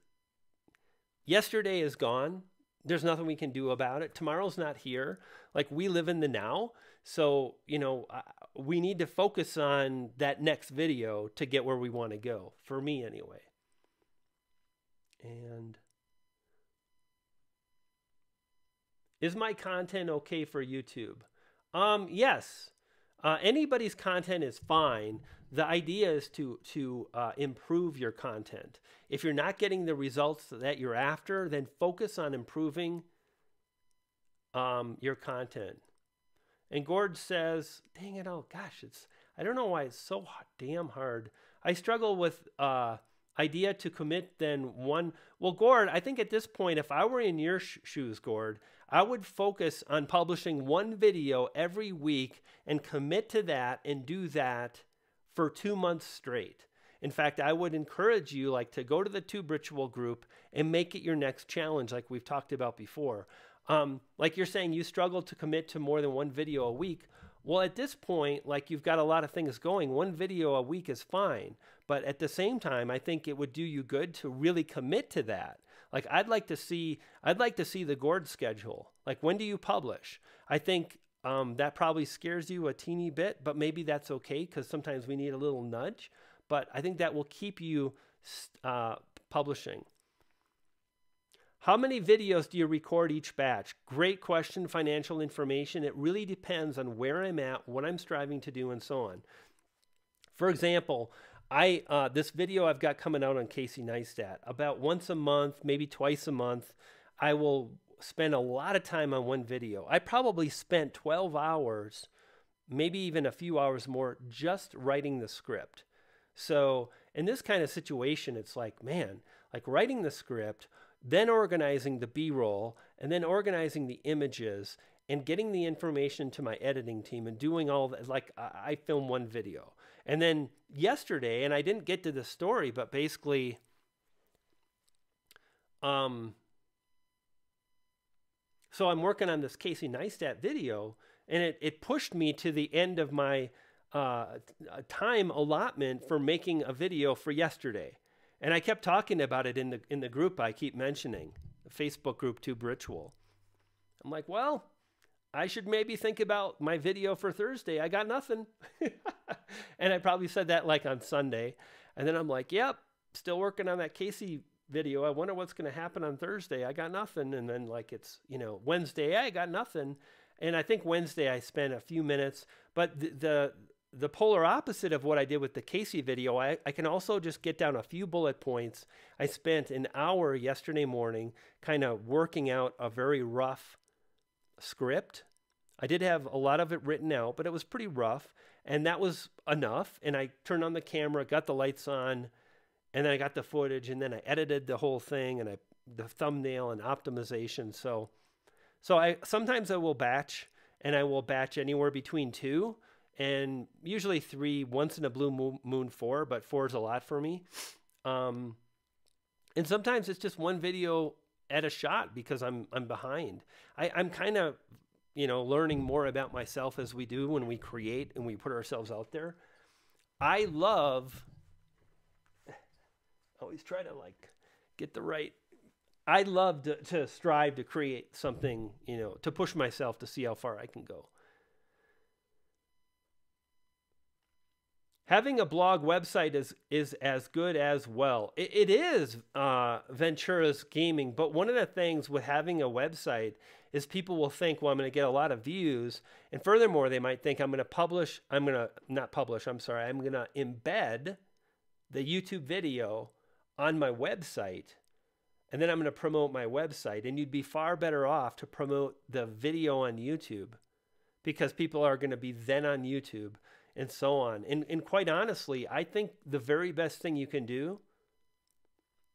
yesterday is gone. There's nothing we can do about it. Tomorrow's not here. Like, we live in the now. So, we need to focus on that next video to get where we want to go, for me anyway. And is my content okay for YouTube? Yes. Anybody's content is fine. The idea is to improve your content. If you're not getting the results that you're after, then focus on improving your content. And Gord says, dang it, oh gosh, I don't know why it's so damn hard. I struggle with idea to commit then one. Well, Gord, I think at this point, if I were in your shoes, Gord, I would focus on publishing one video every week and commit to that and do that for 2 months straight. In fact, I would encourage you to go to the Tube Ritual group and make it your next challenge, like we've talked about before. Like you're saying, you struggle to commit to more than one video a week. Well, at this point, you've got a lot of things going. One video a week is fine. But at the same time, I think it would do you good to really commit to that. I'd like to see the Gord schedule. When do you publish? I think that probably scares you a teeny bit, but maybe that's okay because sometimes we need a little nudge. But I think that will keep you publishing. How many videos do you record each batch? Great question, financial information. It really depends on where I'm at, what I'm striving to do, and so on. For example, this video I've got coming out on Casey Neistat, about once a month, maybe twice a month, I will spend a lot of time on one video. I probably spent 12 hours, maybe even a few hours more, just writing the script. So in this kind of situation, it's writing the script, then organizing the B-roll, and then organizing the images, and getting the information to my editing team, and doing all that. I film one video. And then yesterday, and I didn't get to the story, but basically, so I'm working on this Casey Neistat video, and it pushed me to the end of my time allotment for making a video for yesterday. And I kept talking about it in the group I keep mentioning, the Facebook group Tube Ritual. I'm like, well, I should maybe think about my video for Thursday. I got nothing. And I probably said that on Sunday. And then I'm like, yep, still working on that Casey video. I wonder what's going to happen on Thursday. I got nothing. And then like it's, you know, Wednesday, I got nothing. And I think Wednesday I spent a few minutes, but the polar opposite of what I did with the Casey video, I can also just get down a few bullet points. I spent an hour yesterday morning kind of working out a very rough script. I did have a lot of it written out, but it was pretty rough, and that was enough. And I turned on the camera, got the lights on, and then I got the footage, and then I edited the whole thing, and the thumbnail and optimization. So sometimes I will batch, and I will batch anywhere between 2 and usually 3, once in a blue moon 4, but 4 is a lot for me. And sometimes it's just one video at a shot because I'm behind. I'm kind of, you know, learning more about myself as we do when we create and we put ourselves out there. I always try to like get the right. I love to strive to create something, you know, to push myself to see how far I can go. Having a blog website is as good as well. It is Ventura's Gaming, but one of the things with having a website is people will think, well, I'm going to get a lot of views. And furthermore, they might think I'm going to embed the YouTube video on my website, and then I'm going to promote my website. And you'd be far better off to promote the video on YouTube because people are going to be then on YouTube and so on. And quite honestly, I think the very best thing you can do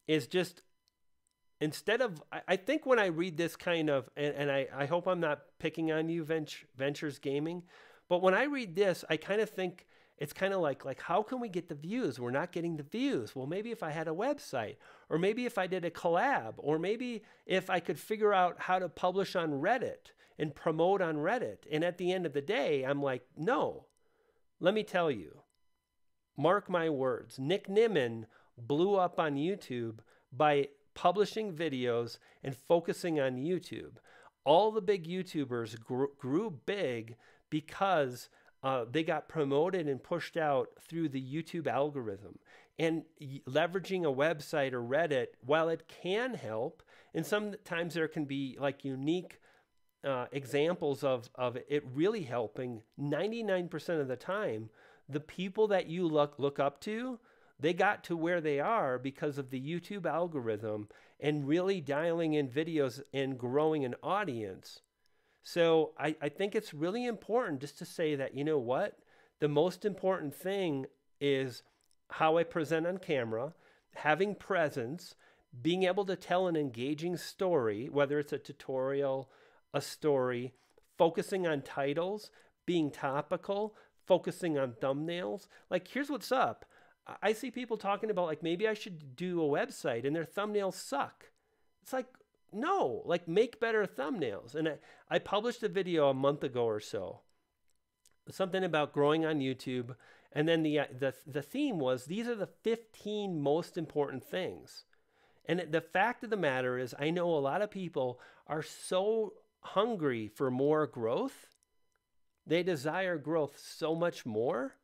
is just, instead of, I think when I read this kind of, and I hope I'm not picking on you, Ventures Gaming, but when I read this, I kind of think it's kind of like, how can we get the views? We're not getting the views. Well, maybe if I had a website, or maybe if I did a collab, or maybe if I could figure out how to publish on Reddit and promote on Reddit. And at the end of the day, I'm like, no. Let me tell you, mark my words, Nick Nimmin blew up on YouTube by publishing videos and focusing on YouTube. All the big YouTubers grew big because they got promoted and pushed out through the YouTube algorithm. And leveraging a website or Reddit, while it can help, and sometimes there can be like unique examples of it really helping, 99% of the time, the people that you look up to, they got to where they are because of the YouTube algorithm and really dialing in videos and growing an audience. So I think it's really important just to say that, you know what? The most important thing is how I present on camera, having presence, being able to tell an engaging story, whether it's a tutorial, a story, focusing on titles, being topical, focusing on thumbnails. Like, here's what's up. I see people talking about, like, maybe I should do a website and their thumbnails suck. It's like, no, like, make better thumbnails. And I published a video a month ago or so, something about growing on YouTube. And then the theme was, these are the 15 most important things. And the fact of the matter is, I know a lot of people are so hungry for more growth. They desire growth so much more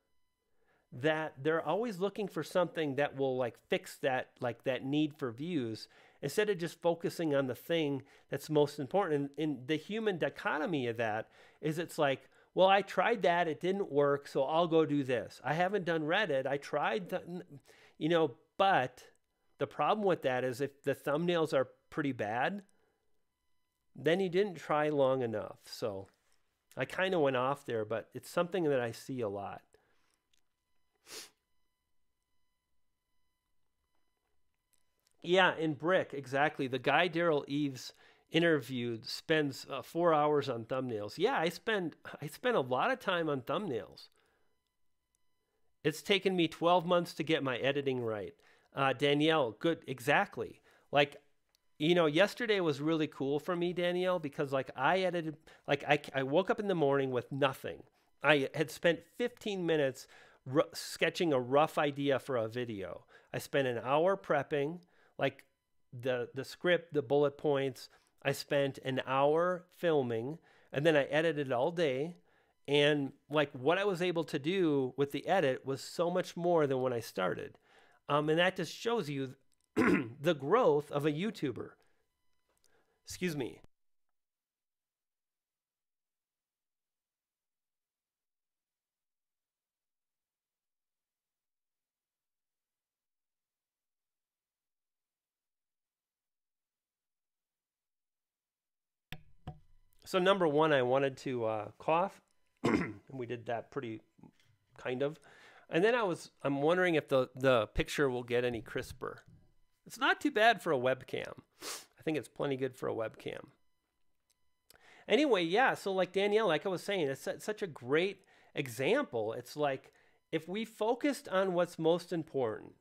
that they're always looking for something that will like fix that, like that need for views, instead of just focusing on the thing that's most important. And the human dichotomy of that is, it's like, well, I tried that, it didn't work, so I'll go do this. I haven't done Reddit. I tried, but the problem with that is, if the thumbnails are pretty bad, then you didn't try long enough. So I kind of went off there, but it's something that I see a lot. Yeah, in Brick, exactly. The guy Daryl Eves interviewed spends 4 hours on thumbnails. Yeah, I spend a lot of time on thumbnails. It's taken me 12 months to get my editing right. Danielle, good, exactly. Like, yesterday was really cool for me, Danielle, because like I edited, like I woke up in the morning with nothing. I had spent 15 minutes sketching a rough idea for a video. I spent an hour prepping, like the script, the bullet points. I spent an hour filming, and then I edited all day. And like what I was able to do with the edit was so much more than when I started. And that just shows you the growth of a YouTuber. Excuse me. So number one, I wanted to cough, and we did that pretty kind of. And then I'm wondering if the picture will get any crisper. It's not too bad for a webcam. I think it's plenty good for a webcam. Anyway, yeah, so like Danielle, like I was saying, it's such a great example. It's like if we focused on what's most important,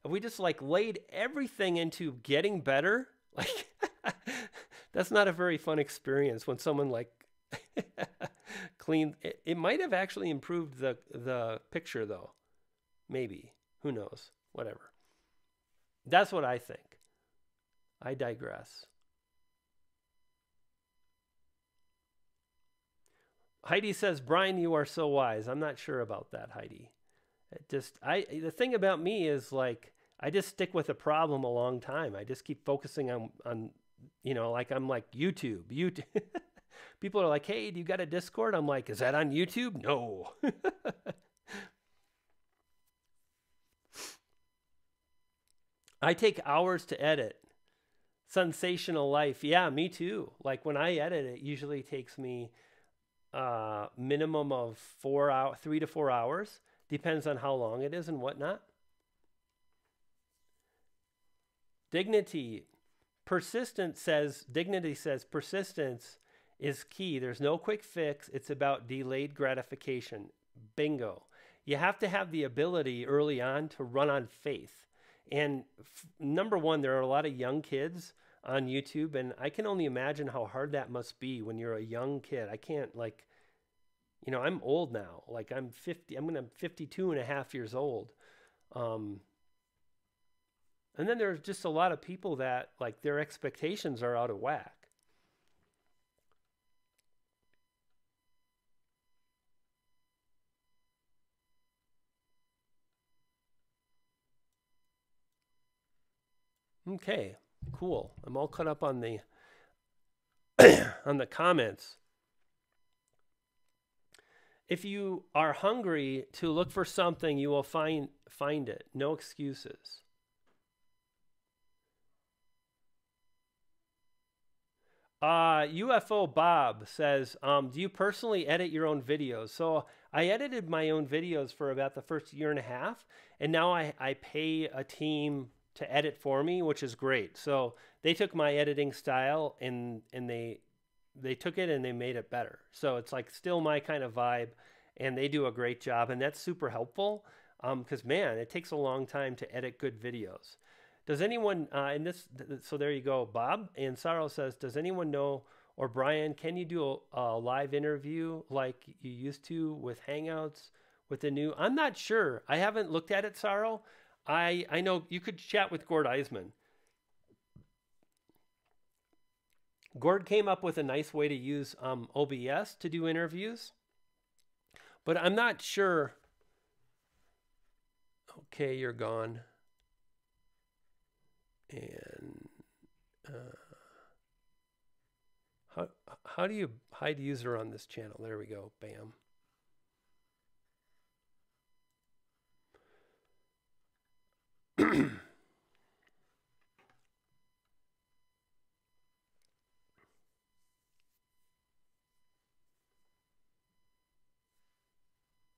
if we just like laid everything into getting better, like that's not a very fun experience when someone like cleaned. It might have actually improved the picture though. Maybe. Who knows? Whatever. That's what I think. I digress. Heidi says, Brian, you are so wise. I'm not sure about that, Heidi. The thing about me is like, I just stick with a problem a long time. I just keep focusing on like I'm like YouTube. People are like, hey, do you got a Discord? I'm like, is that on YouTube? No. I take hours to edit. Sensational life. Yeah, me too. Like when I edit, it usually takes me minimum of 3 to 4 hours. Depends on how long it is and whatnot. Dignity says persistence is key. There's no quick fix. It's about delayed gratification. Bingo. You have to have the ability early on to run on faith. And number one, there are a lot of young kids on YouTube, and I can only imagine how hard that must be when you're a young kid. I can't I'm old now. Like I'm 52 and a half years old. And then there's just a lot of people that like their expectations are out of whack. Okay, cool. I'm all caught up on the on the comments. If you are hungry to look for something, you will find it. No excuses. UFO Bob says, do you personally edit your own videos? So I edited my own videos for about the first year and a half, and now I pay a team to edit for me, which is great. So they took my editing style and they took it and they made it better. So it's like still my kind of vibe, and they do a great job, and that's super helpful. Because man, it takes a long time to edit good videos. Does anyone so there you go, Bob. And Sorrow says, does anyone know, or Brian, can you do a live interview like you used to with Hangouts with the new? I'm not sure. I haven't looked at it, Sorrow. I know you could chat with Gord Eisman. Gord came up with a nice way to use OBS to do interviews, but I'm not sure. Okay, you're gone. And how do you hide user on this channel? There we go. Bam.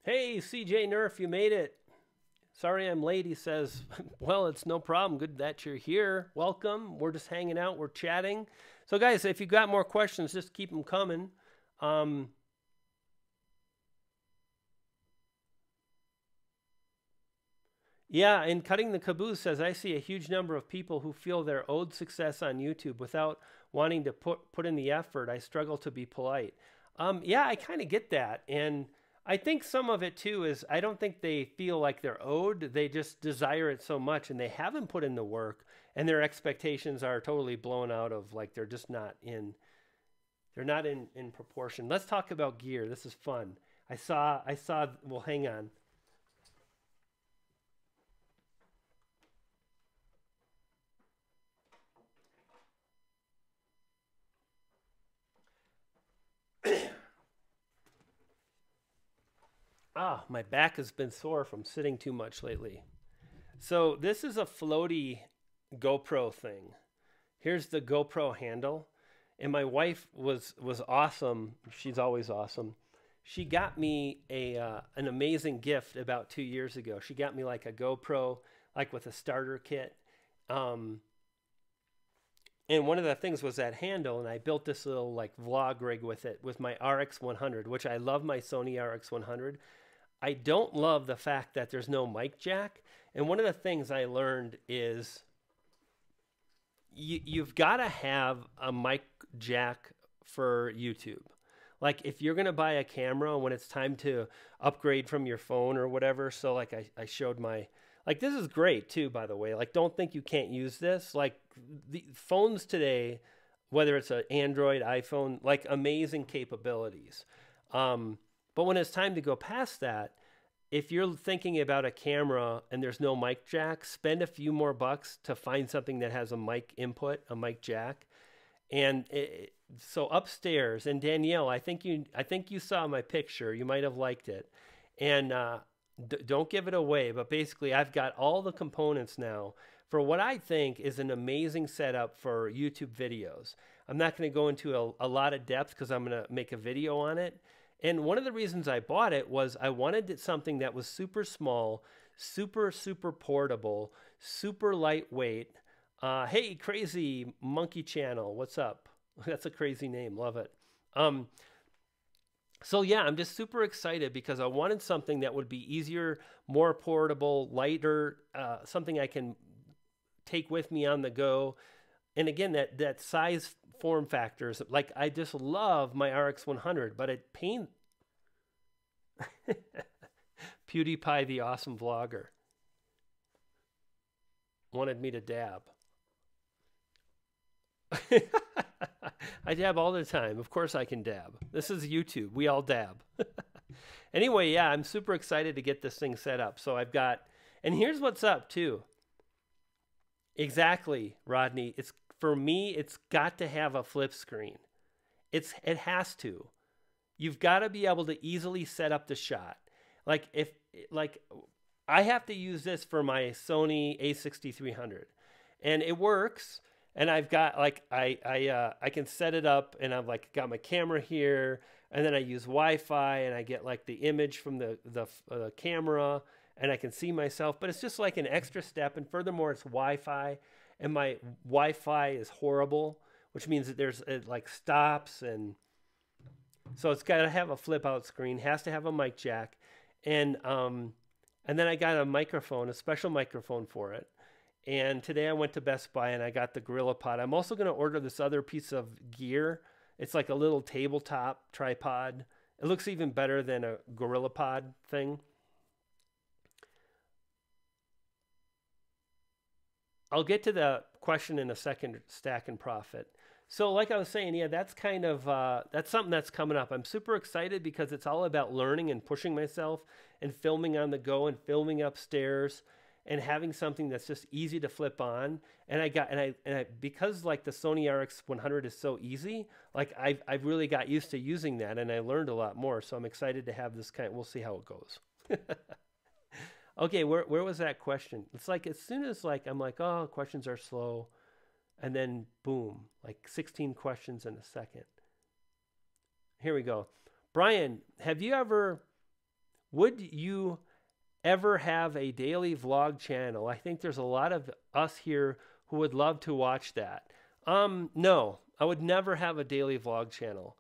Hey, CJ Nerf, you made it. Sorry I'm late, he says. Well, it's no problem. Good that you're here. Welcome. We're just hanging out. We're chatting. So, guys, if you got more questions, just keep them coming. Yeah, and Cutting the Caboose says, I see a huge number of people who feel they're owed success on YouTube without wanting to put in the effort. I struggle to be polite. Yeah, I kind of get that. And I think some of it, too, is I don't think they feel like they're owed. They just desire it so much, and they haven't put in the work, and their expectations are totally blown out of, like, they're just not in proportion. Let's talk about gear. This is fun. I saw, well, hang on. Ah, my back has been sore from sitting too much lately. So this is a floaty GoPro thing. Here's the GoPro handle. And my wife was awesome. She's always awesome. She got me an amazing gift about 2 years ago. She got me like a GoPro, like with a starter kit. Um, and one of the things was that handle, and I built this little like vlog rig with it with my RX100, which I love my Sony RX100. I don't love the fact that there's no mic jack. And one of the things I learned is you've got to have a mic jack for YouTube. Like if you're going to buy a camera when it's time to upgrade from your phone or whatever. So like I showed my, like this is great too, by the way. Like don't think you can't use this. Like the phones today, whether it's an Android, iPhone, like amazing capabilities. But when it's time to go past that, if you're thinking about a camera and there's no mic jack, spend a few more bucks to find something that has a mic input, a mic jack. And so upstairs, and Danielle, I think you saw my picture. You might have liked it. And don't give it away, but basically I've got all the components now for what I think is an amazing setup for YouTube videos. I'm not going to go into a lot of depth because I'm going to make a video on it. And one of the reasons I bought it was I wanted something that was super small, super portable, super lightweight. Hey, Crazy Monkey Channel, what's up? That's a crazy name, love it. So yeah, I'm just super excited because I wanted something that would be easier, more portable, lighter, something I can take with me on the go. And again, that size form factors, like I just love my RX100, but it pains. PewDiePie, the awesome vlogger, wanted me to dab. I dab all the time. Of course I can dab. This is YouTube. We all dab. Anyway, yeah, I'm super excited to get this thing set up. So I've got, and here's what's up too. Exactly, Rodney. It's for me, it's got to have a flip screen. It has to. You've got to be able to easily set up the shot. Like I have to use this for my Sony a6300, and it works. And I've got like I can set it up, and I've like got my camera here, and then I use Wi-Fi, and I get like the image from the camera, and I can see myself. But it's just like an extra step, and furthermore, it's Wi-Fi. And my Wi-Fi is horrible, which means that it like stops, and so it's got to have a flip out screen, has to have a mic jack, and then I got a microphone, a special microphone for it. And today I went to Best Buy and I got the GorillaPod. I'm also going to order this other piece of gear. It's like a little tabletop tripod. It looks even better than a GorillaPod thing. I'll get to the question in a second, Stack and Profit. So like I was saying, yeah, that's kind of, that's something that's coming up. I'm super excited because it's all about learning and pushing myself and filming on the go and filming upstairs and having something that's just easy to flip on. And I because like the Sony RX100 is so easy, like I've really got used to using that, and I learned a lot more. So I'm excited to have this we'll see how it goes. Okay, where was that question? It's like as soon as like I'm like, oh, questions are slow, and then boom, like 16 questions in a second. Here we go. Brian, would you ever have a daily vlog channel? I think there's a lot of us here who would love to watch that. No, I would never have a daily vlog channel.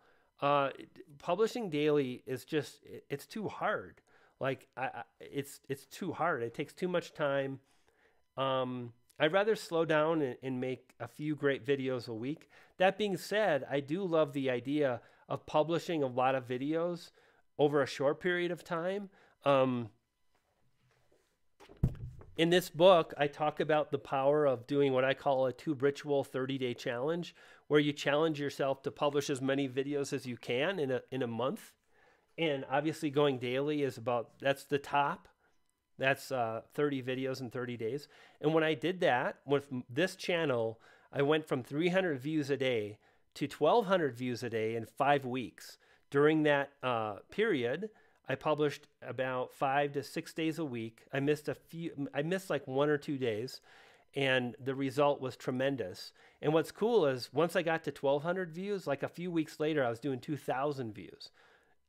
Publishing daily is just, it's too hard. Like it's too hard. It takes too much time. I'd rather slow down and make a few great videos a week. That being said, I do love the idea of publishing a lot of videos over a short period of time. In this book, I talk about the power of doing what I call a 2 ritual 30-day challenge, where you challenge yourself to publish as many videos as you can in a month. And obviously going daily is that's the top. That's 30 videos in 30 days. And when I did that with this channel, I went from 300 views a day to 1,200 views a day in 5 weeks. During that period, I published about 5 to 6 days a week. I missed like 1 or 2 days, and the result was tremendous. And what's cool is once I got to 1,200 views, like a few weeks later, I was doing 2,000 views.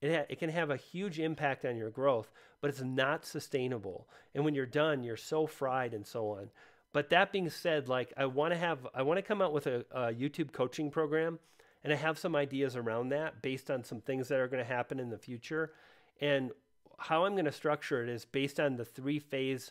It can have a huge impact on your growth, but it's not sustainable. And when you're done, you're so fried and so on. But that being said, like I want to come out with a YouTube coaching program, and I have some ideas around that based on some things that are going to happen in the future. And how I'm going to structure it is based on the 3-phase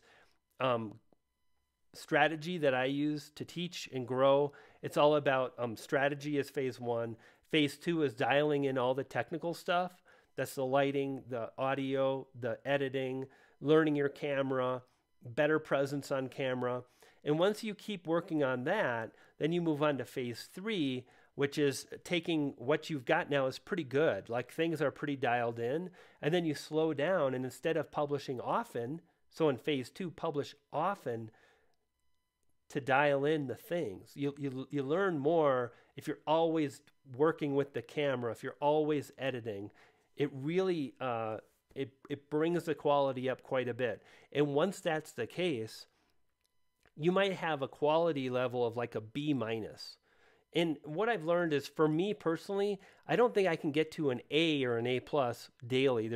strategy that I use to teach and grow. It's all about strategy is phase 1. Phase 2 is dialing in all the technical stuff. That's the lighting, the audio, the editing, learning your camera, better presence on camera. And once you keep working on that, then you move on to phase 3, which is taking what you've got now is pretty good. Like things are pretty dialed in. And then you slow down, and instead of publishing often, so in phase 2, publish often to dial in the things. You learn more if you're always working with the camera, if you're always editing. It really, it brings the quality up quite a bit. And once that's the case, you might have a quality level of like a B-. And what I've learned is, for me personally, I don't think I can get to an A or an A+ daily.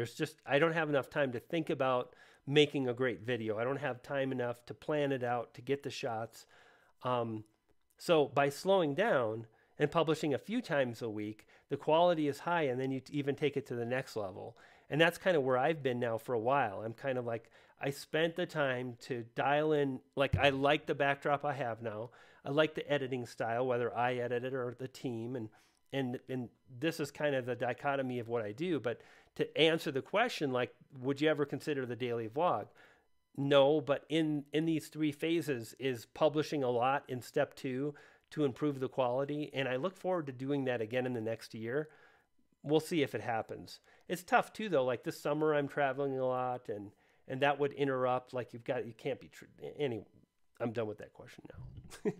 I don't have enough time to think about making a great video. I don't have time enough to plan it out, to get the shots. So by slowing down and publishing a few times a week, the quality is high, and then you even take it to the next level. And that's kind of where I've been now for a while. I'm kind of like, I spent the time to dial in, like I like the backdrop I have now. I like the editing style, whether I edit it or the team. And this is kind of the dichotomy of what I do. But to answer the question, like, would you ever consider the daily vlog? No, but in these 3 phases is publishing a lot in step 2 to improve the quality. And I look forward to doing that again in the next year. We'll see if it happens. It's tough too, though. Like this summer, I'm traveling a lot, and that would interrupt. Like you can't be anyway. I'm done with that question now.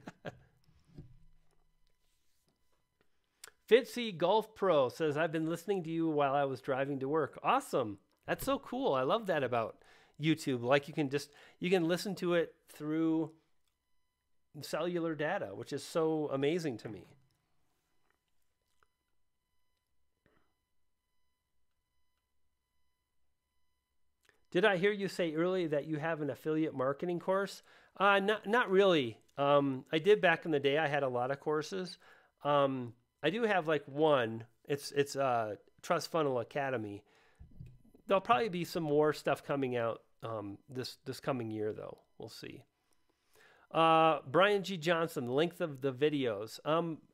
Fitzy Golf Pro says, I've been listening to you while I was driving to work. Awesome. That's so cool. I love that about YouTube. Like you can listen to it through cellular data, which is so amazing to me. Did I hear you say earlier that you have an affiliate marketing course? Not really. I did back in the day. I had a lot of courses. I do have like one. It's Trust Funnel Academy. There'll probably be some more stuff coming out this coming year, though. We'll see. Brian G. Johnson, length of the videos.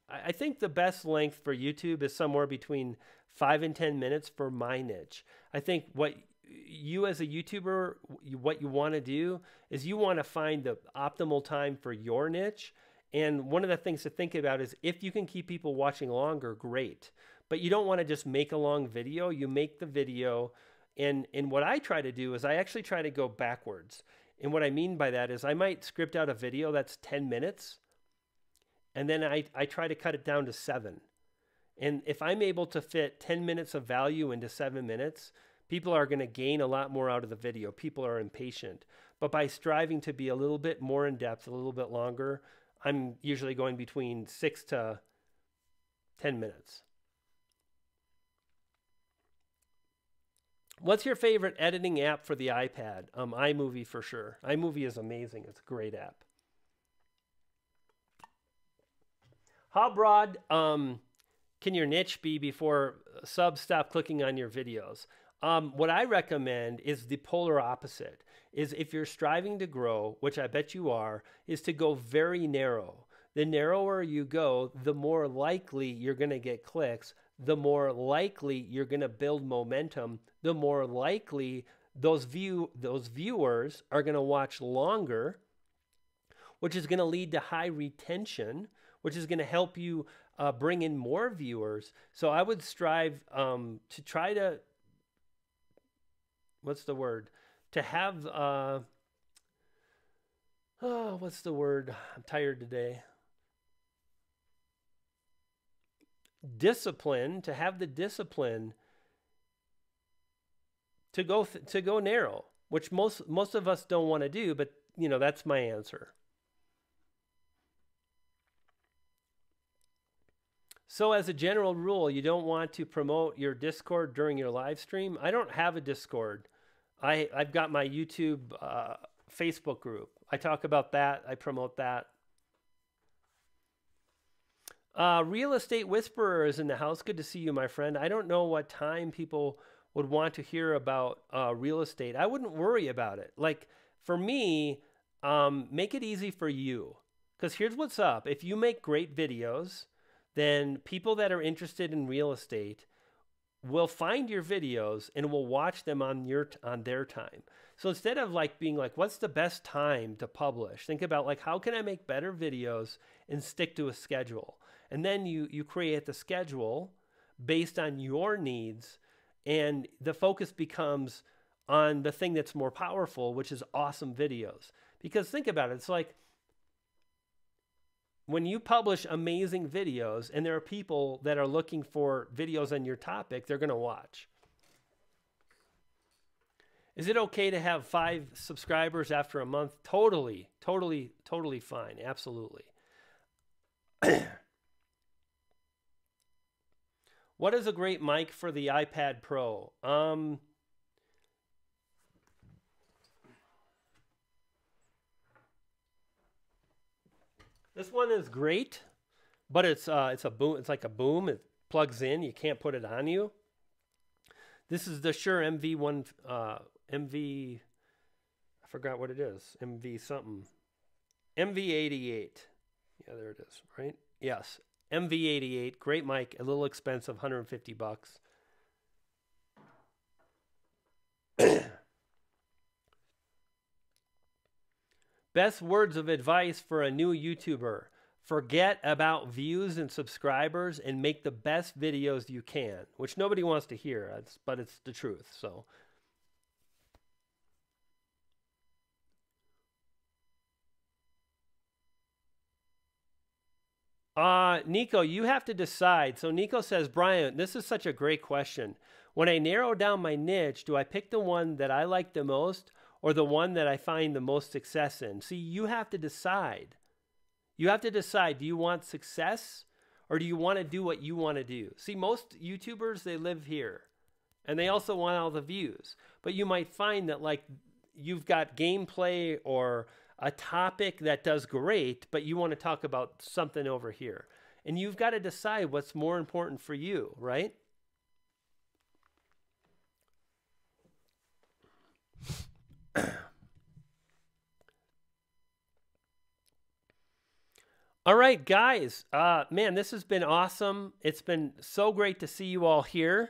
I think the best length for YouTube is somewhere between 5 and 10 minutes for my niche. I think what you as a YouTuber, what you want to do is you want to find the optimal time for your niche. And one of the things to think about is if you can keep people watching longer, great. But you don't want to just make a long video. You make the video. And what I try to do is I actually try to go backwards. And what I mean by that is I might script out a video that's 10 minutes. And then I try to cut it down to 7. And if I'm able to fit 10 minutes of value into 7 minutes, people are going to gain a lot more out of the video. People are impatient. But by striving to be a little bit more in depth, a little bit longer, I'm usually going between 6 to 10 minutes. What's your favorite editing app for the iPad? iMovie for sure. iMovie is amazing. It's a great app. How broad can your niche be before subs stop clicking on your videos? What I recommend is the polar opposite. Is if you're striving to grow, which I bet you are, is to go very narrow. The narrower you go, the more likely you're going to get clicks, the more likely you're going to build momentum, the more likely those viewers are going to watch longer, which is going to lead to high retention, which is going to help you bring in more viewers. So I would strive to try to, what's the word? To have, what's the word? I'm tired today. Discipline, to have the discipline to go narrow, which most of us don't want to do, but you know, that's my answer. So as a general rule, you don't want to promote your Discord during your live stream. I don't have a Discord. I've got my YouTube Facebook group. I talk about that. I promote that. Real Estate Whisperer is in the house. Good to see you, my friend. I don't know what time people would want to hear about real estate. I wouldn't worry about it. Like for me, make it easy for you. Because here's what's up. If you make great videos, then people that are interested in real estate will find your videos and will watch them on their time. So instead of like being like, what's the best time to publish? Think about like, how can I make better videos and stick to a schedule? And then you create the schedule based on your needs, and the focus becomes on the thing that's more powerful, which is awesome videos. Because think about it. It's like, when you publish amazing videos and there are people that are looking for videos on your topic, they're going to watch. Is it okay to have 5 subscribers after a month? Totally fine. Absolutely. What is a great mic for the iPad Pro? This one is great, but it's a boom. It's like a boom. It plugs in. You can't put it on you. This is the Shure MV1 MV. I forgot what it is. MV something. MV88. Yeah, there it is. Right? Yes. MV88. Great mic. A little expensive. $150. Best words of advice for a new YouTuber. Forget about views and subscribers and make the best videos you can, which nobody wants to hear, but it's the truth. So, Nico, you have to decide. So Nico says, Brian, this is such a great question. When I narrow down my niche, do I pick the one that I like the most, or the one that I find the most success in? See, you have to decide. You have to decide, do you want success or do you want to do what you want to do? See, most YouTubers, they live here and they also want all the views. But you might find that like you've got gameplay or a topic that does great, but you want to talk about something over here. And you've got to decide what's more important for you, right? All right, guys. Man, this has been awesome. It's been so great to see you all here.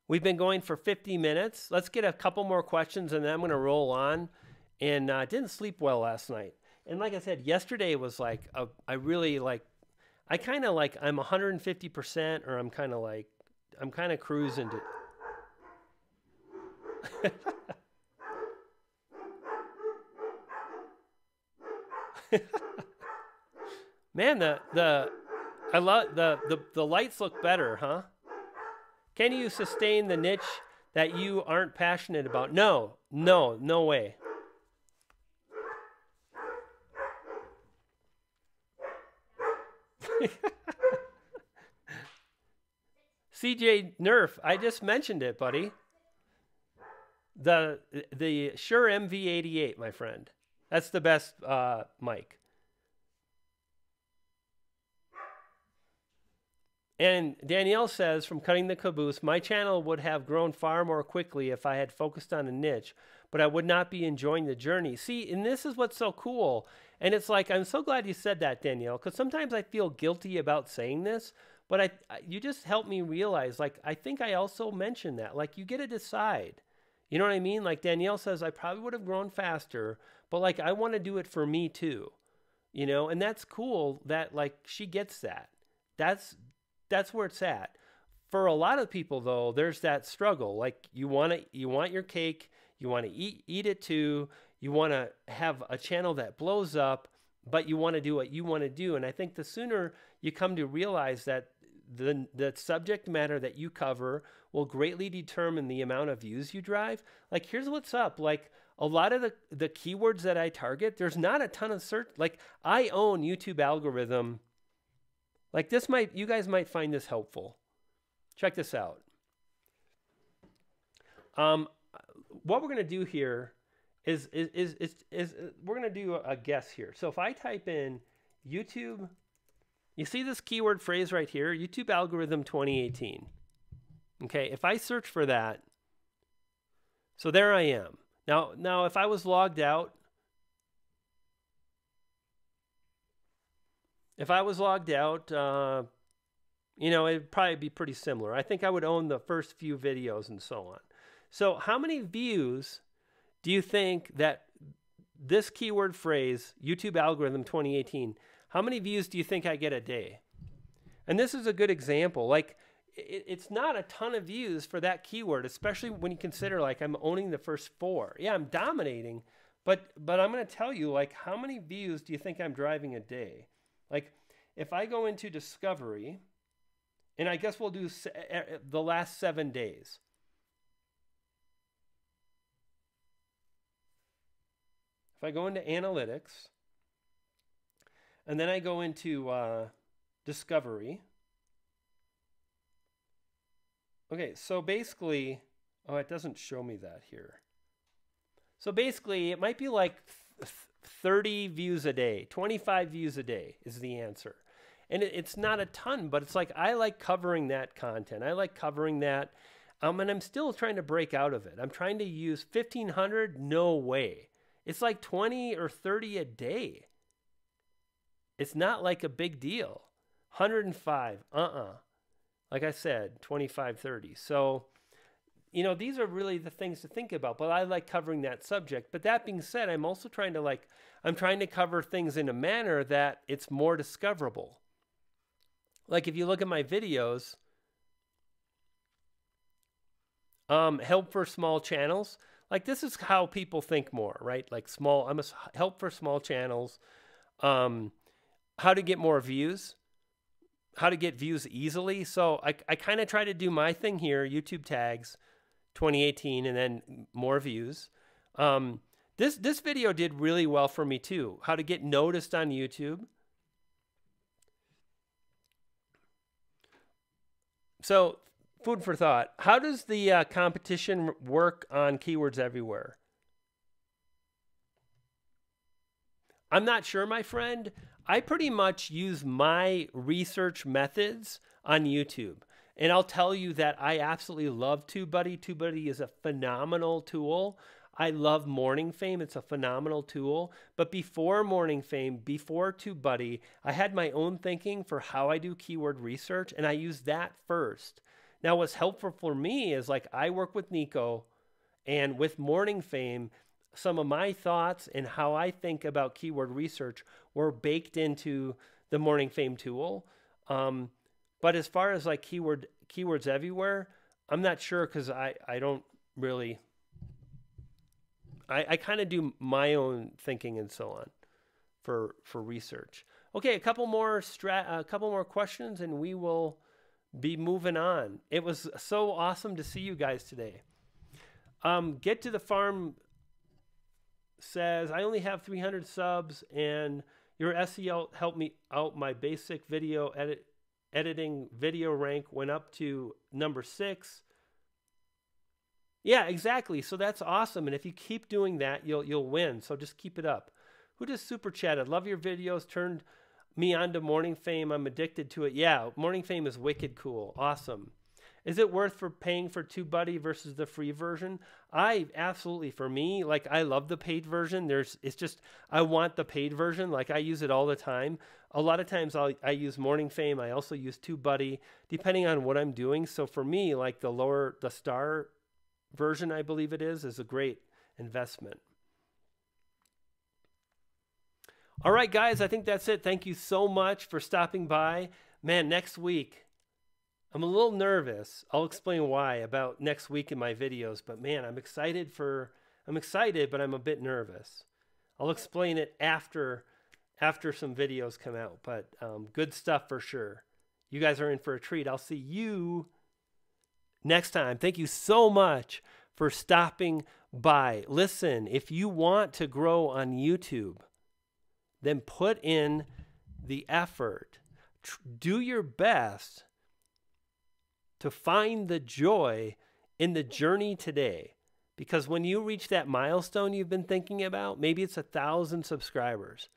We've been going for 50 minutes. Let's get a couple more questions, and then I'm going to roll on. And I didn't sleep well last night. And like I said, yesterday was like, I'm 150%, or I'm kind of cruising to... Man, I love the lights look better, huh? Can you sustain the niche that you aren't passionate about? No way. CJ Nerf, I just mentioned it, buddy. The Shure MV88, my friend. That's the best mic. And Danielle says, from Cutting the Caboose, my channel would have grown far more quickly if I had focused on a niche, but I would not be enjoying the journey. See, and this is what's so cool. And it's like, I'm so glad you said that, Danielle, because sometimes I feel guilty about saying this, but you just helped me realize, like, I think I also mentioned that. Like, you get to decide. You know what I mean? Like Danielle says, I probably would have grown faster, but like, I want to do it for me too. You know, and that's cool that like she gets that. That's where it's at. For a lot of people, though, there's that struggle. Like you want your cake, you want to eat it too. You want to have a channel that blows up, but you want to do what you want to do. And I think the sooner you come to realize that the subject matter that you cover will greatly determine the amount of views you drive. Like, here's what's up. Like, a lot of the keywords that I target, there's not a ton of search. Like, I own YouTube algorithm. Like, you guys might find this helpful. Check this out. What we're going to do here is we're going to do a guess here. So if I type in YouTube, you see this keyword phrase right here, YouTube algorithm 2018. Okay, if I search for that, so there I am. Now if I was logged out, you know, it'd probably be pretty similar. I think I would own the first few videos and so on. So how many views do you think that this keyword phrase, YouTube algorithm 2018, how many views do you think I get a day? And this is a good example. Like, it's not a ton of views for that keyword, especially when you consider, like, I'm owning the first 4. Yeah, I'm dominating, but I'm going to tell you, like, how many views do you think I'm driving a day? Like, if I go into discovery, and I guess we'll do the last 7 days. If I go into analytics, and then I go into discovery. Okay, so basically, oh, it doesn't show me that here. So basically, it might be like 30 views a day, 25 views a day is the answer. And it's not a ton, but it's like, I like covering that content. I like covering that. And I'm still trying to break out of it. I'm trying to use 1,500. No way. It's like 20 or 30 a day. It's not like a big deal. 105. Like I said, 25, 30. So, you know, these are really the things to think about. But I like covering that subject. But that being said, I'm also trying to cover things in a manner that it's more discoverable. Like, if you look at my videos, help for small channels. Like, this is how people think more, right? Like, I'm a help for small channels. How to get more views. How to get views easily. So I kind of try to do my thing here, YouTube tags, 2018, and then more views. This video did really well for me too. How to get noticed on YouTube. So, food for thought. How does the competition work on keywords everywhere? I'm not sure, my friend. I pretty much use my research methods on YouTube. And I'll tell you that I absolutely love TubeBuddy. TubeBuddy is a phenomenal tool. I love Morning Fame. It's a phenomenal tool. But before Morning Fame, before TubeBuddy, I had my own thinking for how I do keyword research, and I use that first. Now, what's helpful for me is, like, I work with Nico, and with Morning Fame, some of my thoughts and how I think about keyword research were baked into the Morning Fame tool. But as far as like keywords everywhere, I'm not sure, because I don't really, I kind of do my own thinking and so on for research. Okay, a couple more questions and we will be moving on. It was so awesome to see you guys today. Get to the Farm says, I only have 300 subs and your SEO helped me out. My basic video editing video rank went up to number 6. Yeah, exactly. So that's awesome. And if you keep doing that, you'll win. So just keep it up. Who just super chatted? Love your videos. Turned me on to Morning Fame. I'm addicted to it. Yeah, Morning Fame is wicked cool. Awesome. Is it worth paying for TubeBuddy versus the free version? Absolutely, for me, like, I love the paid version. It's just, I want the paid version. Like, I use it all the time. A lot of times I use Morning Fame. I also use TubeBuddy, depending on what I'm doing. So for me, like, the star version, I believe it is a great investment. All right, guys, I think that's it. Thank you so much for stopping by. Man, next week, I'm a little nervous. I'll explain why about next week in my videos, but man, I'm excited, but I'm a bit nervous. I'll explain it after some videos come out, but good stuff for sure. You guys are in for a treat. I'll see you next time. Thank you so much for stopping by. Listen, if you want to grow on YouTube, then put in the effort. Do your best to find the joy in the journey today. Because when you reach that milestone you've been thinking about, maybe it's 1,000 subscribers.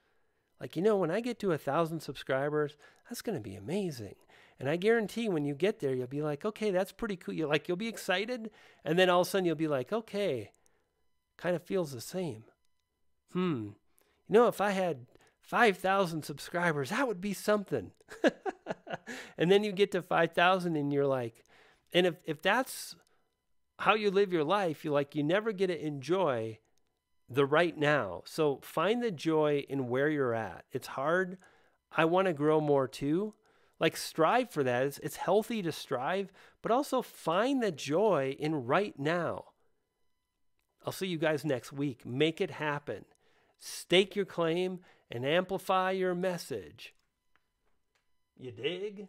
Like, when I get to 1,000 subscribers, that's going to be amazing. And I guarantee when you get there, you'll be like, okay, that's pretty cool. You'll be excited. And then all of a sudden you'll be like, okay, kind of feels the same. If I had 5,000 subscribers, that would be something. And then you get to 5,000 and you're like, and if that's how you live your life, you never get to enjoy the right now. So find the joy in where you're at. It's hard. I want to grow more too. Strive for that. It's healthy to strive, but also find the joy in right now. I'll see you guys next week. Make it happen. Stake your claim and amplify your message. You dig?